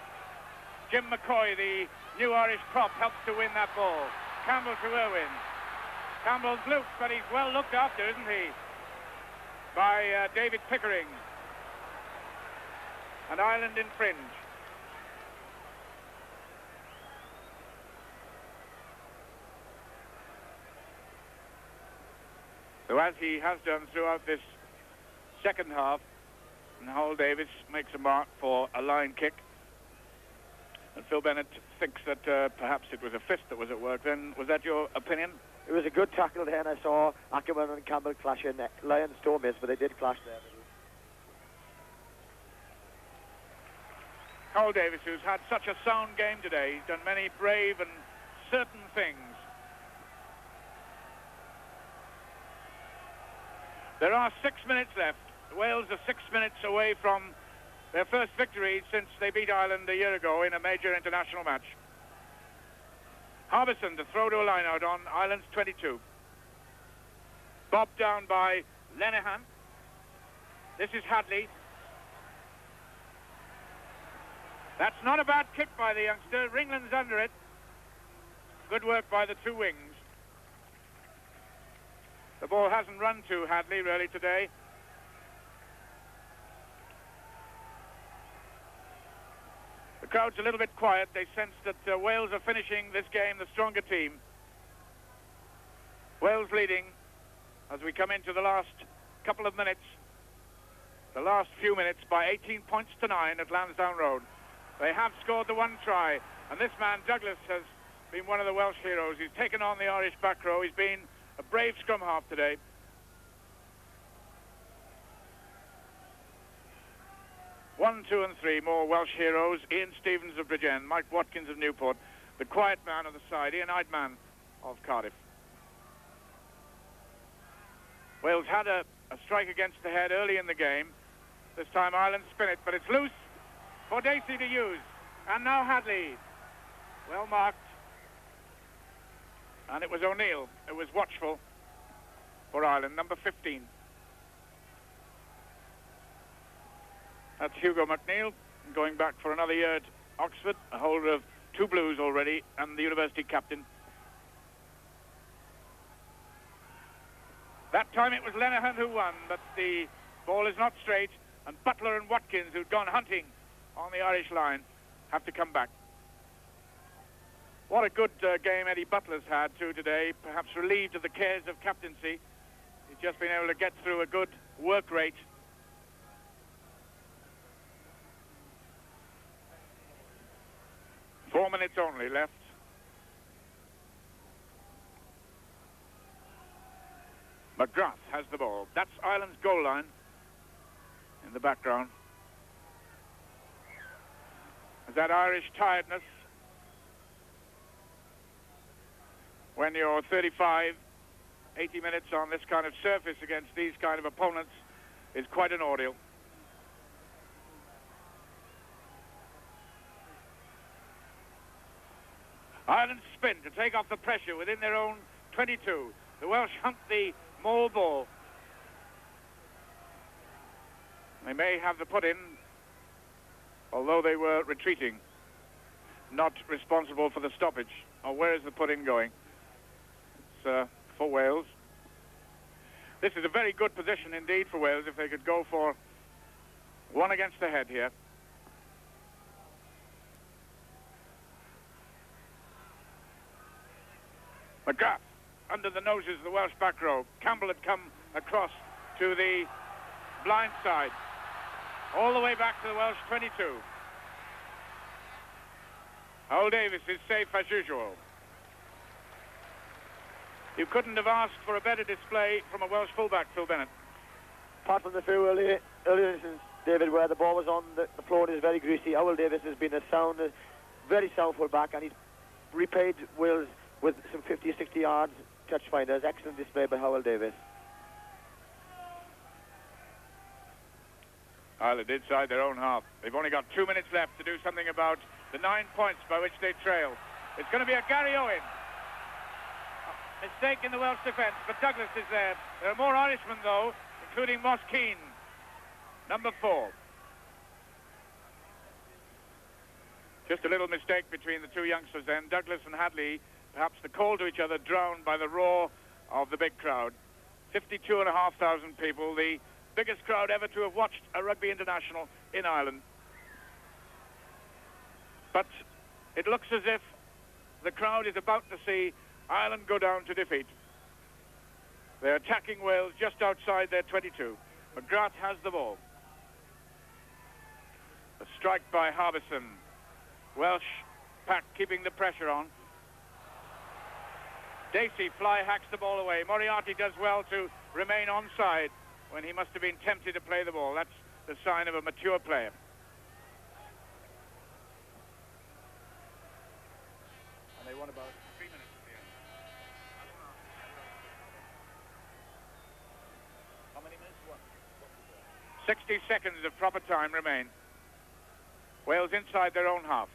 Jim McCoy, the new Irish prop, helps to win that ball. Campbell to Irwin. Campbell's loose, but he's well looked after, isn't he? By David Pickering. And Ireland in fringe. So as he has done throughout this second half, and Howell Davies makes a mark for a line kick. And Phil Bennett thinks that perhaps it was a fist that was at work then. Was that your opinion? It was a good tackle there, and I saw Ackerman and Campbell clashing. Lions don't miss, but they did clash there. Carl Davies, who's had such a sound game today. He's done many brave and certain things. There are 6 minutes left. Wales are 6 minutes away from their first victory since they beat Ireland a year ago in a major international match. Harbison to throw to a line out on Ireland's 22. Bobbed down by Lenihan. This is Hadley. That's not a bad kick by the youngster. Ringland's under it. Good work by the two wings. The ball hasn't run to Hadley really today. The crowd's a little bit quiet. They sense that Wales are finishing this game the stronger team. Wales leading as we come into the last couple of minutes, the last few minutes, by 18 points to 9 at Lansdowne Road. They have scored the one try, and this man, Douglas, has been one of the Welsh heroes. He's taken on the Irish back row. He's been a brave scrum half today. One, two, and three more Welsh heroes. Ian Stevens of Bridgend, Mike Watkins of Newport, the quiet man of the side, Ian Eidman of Cardiff. Wales had a strike against the head early in the game. This time Ireland spin it, but it's loose for Dacey to use. And now Hadley. Well marked. And it was O'Neill who was watchful for Ireland, number 15. That's Hugo MacNeill, going back for another year at Oxford, a holder of 2 blues already, and the university captain. That time it was Lenihan who won, but the ball is not straight, and Butler and Watkins, who'd gone hunting on the Irish line, have to come back. What a good game Eddie Butler's had too today, perhaps relieved of the cares of captaincy. He's just been able to get through a good work rate. Four minutes only left. McGrath has the ball. That's Ireland's goal line in the background. Is that Irish tiredness? When you're 35, 80 minutes on this kind of surface against these kind of opponents is quite an ordeal. Ireland spin to take off the pressure within their own 22. The Welsh hunt the maul ball. They may have the put in, although they were retreating, not responsible for the stoppage. Oh, where is the put in going? It's for Wales. This is a very good position indeed for Wales if they could go for one against the head here. McGrath under the noses of the Welsh back row. Campbell had come across to the blind side, all the way back to the Welsh 22. Old Davies is safe as usual. You couldn't have asked for a better display from a Welsh fullback, Phil Bennett. Apart from the few earlier instances, David, where the ball was on the floor and is very greasy, Owl Davies has been a sound, very sound fullback, and he's repaid Wales with some 50 or 60 yards touch finders. Excellent display by Howell Davies. Ireland inside their own half. They've only got 2 minutes left to do something about the 9 points by which they trail. It's going to be a Gary Owen. A mistake in the Welsh defence, but Douglas is there. There are more Irishmen, though, including Moss Keane, number 4. Just a little mistake between the two youngsters then. Douglas and Hadley, perhaps the call to each other, drowned by the roar of the big crowd. 52,500 people, the biggest crowd ever to have watched a rugby international in Ireland. But it looks as if the crowd is about to see Ireland go down to defeat. They're attacking Wales just outside their 22. McGrath has the ball. A strike by Harbison. Welsh pack keeping the pressure on. Dacey fly hacks the ball away. Moriarty does well to remain onside when he must have been tempted to play the ball. That's the sign of a mature player. And they won about 3 minutes at the end. How many minutes? 60 seconds of proper time remain. Wales inside their own half.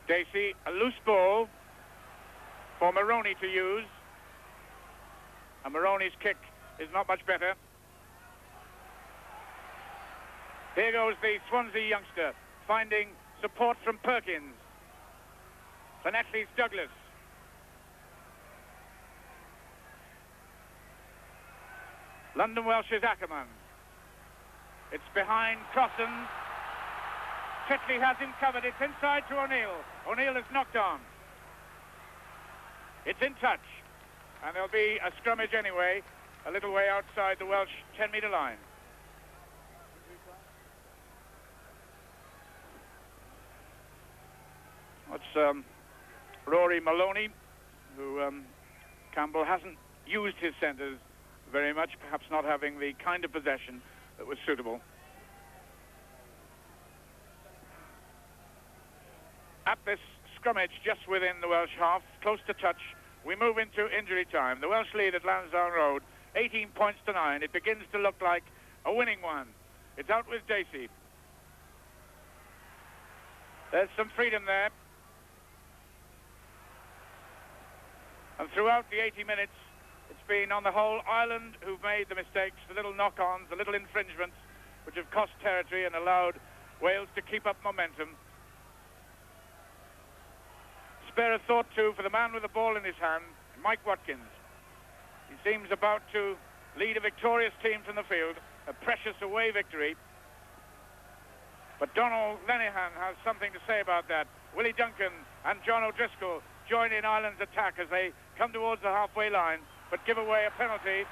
Dacey, a loose ball for Moroney to use. And Moroney's kick is not much better. Here goes the Swansea youngster, finding support from Perkins. For Natalie's Douglas. London Welsh's Ackerman. It's behind Crossan. Titley has him covered. It's inside to O'Neill. O'Neill is knocked on. It's in touch. And there'll be a scrummage anyway, a little way outside the Welsh 10-metre line. It's Rory Maloney, who Campbell hasn't used his centres very much, perhaps not having the kind of possession that was suitable. At this scrummage just within the Welsh half, close to touch, we move into injury time. The Welsh lead at Lansdowne Road, 18 points to 9. It begins to look like a winning one. It's out with Dacey. There's some freedom there. And throughout the 80 minutes, it's been, on the whole, Ireland who've made the mistakes, the little knock-ons, the little infringements, which have cost territory and allowed Wales to keep up momentum. Spare a thought, too, for the man with the ball in his hand, Mike Watkins. He seems about to lead a victorious team from the field, a precious away victory. But Donald Lenihan has something to say about that. Willie Duncan and John O'Driscoll join in Ireland's attack as they come towards the halfway line, but give away a penalty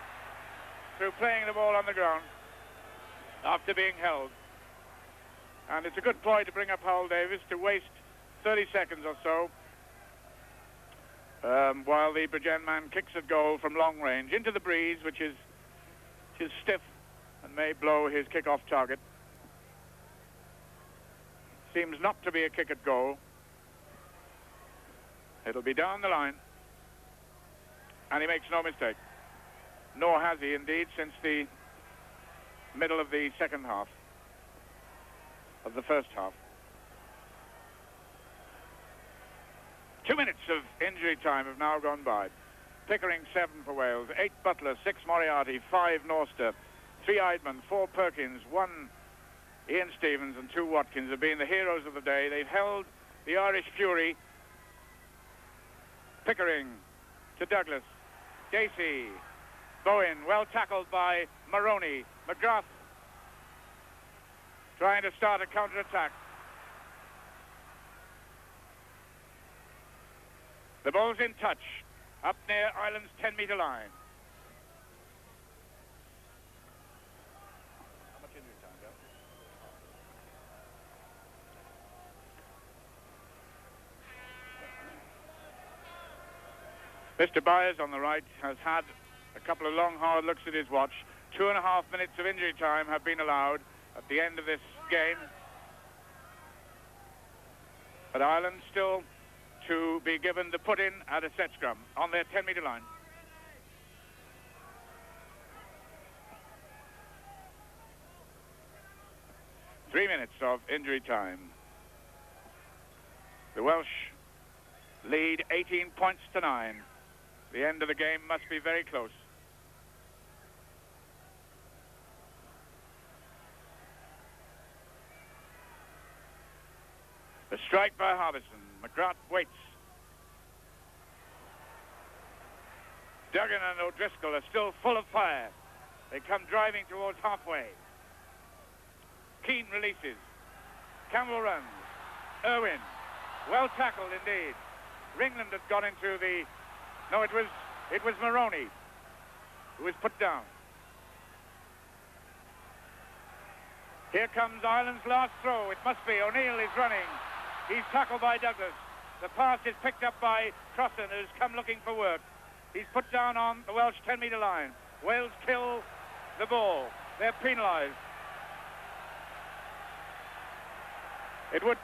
through playing the ball on the ground after being held. And it's a good ploy to bring up Howell Davies to waste 30 seconds or so while the Bridgend man kicks at goal from long range into the breeze, which is stiff and may blow his kick-off target. Seems not to be a kick at goal. It'll be down the line. And he makes no mistake. Nor has he, indeed, since the middle of the second half. Of the first half. 2 minutes of injury time have now gone by. Pickering 7 for Wales, 8 Butler, 6 Moriarty, 5 Norster, 3 Eidman, 4 Perkins, 1 Ian Stevens and 2 Watkins have been the heroes of the day. They've held the Irish Fury. Pickering to Douglas. Dacey. Bowen, well tackled by Moroney. McGrath trying to start a counter-attack. The ball's in touch, up near Ireland's 10-metre line. How much injury time, Joe? Mr. Byres on the right has had a couple of long, hard looks at his watch. 2.5 minutes of injury time have been allowed at the end of this game. But Ireland still to be given the put-in at a set scrum on their 10-metre line. Three minutes of injury time. The Welsh lead 18 points to 9. The end of the game must be very close. The strike by Harbison. McGrath waits. Duggan and O'Driscoll are still full of fire. They come driving towards halfway. Keane releases. Campbell runs. Irwin. Well tackled indeed. Ringland had gone into the... No, it was Moroney who was put down. Here comes Ireland's last throw. It must be. O'Neill is running. He's tackled by Douglas. The pass is picked up by Crossan, who's come looking for work. He's put down on the Welsh 10-metre line. Wales kill the ball. They're penalised. It would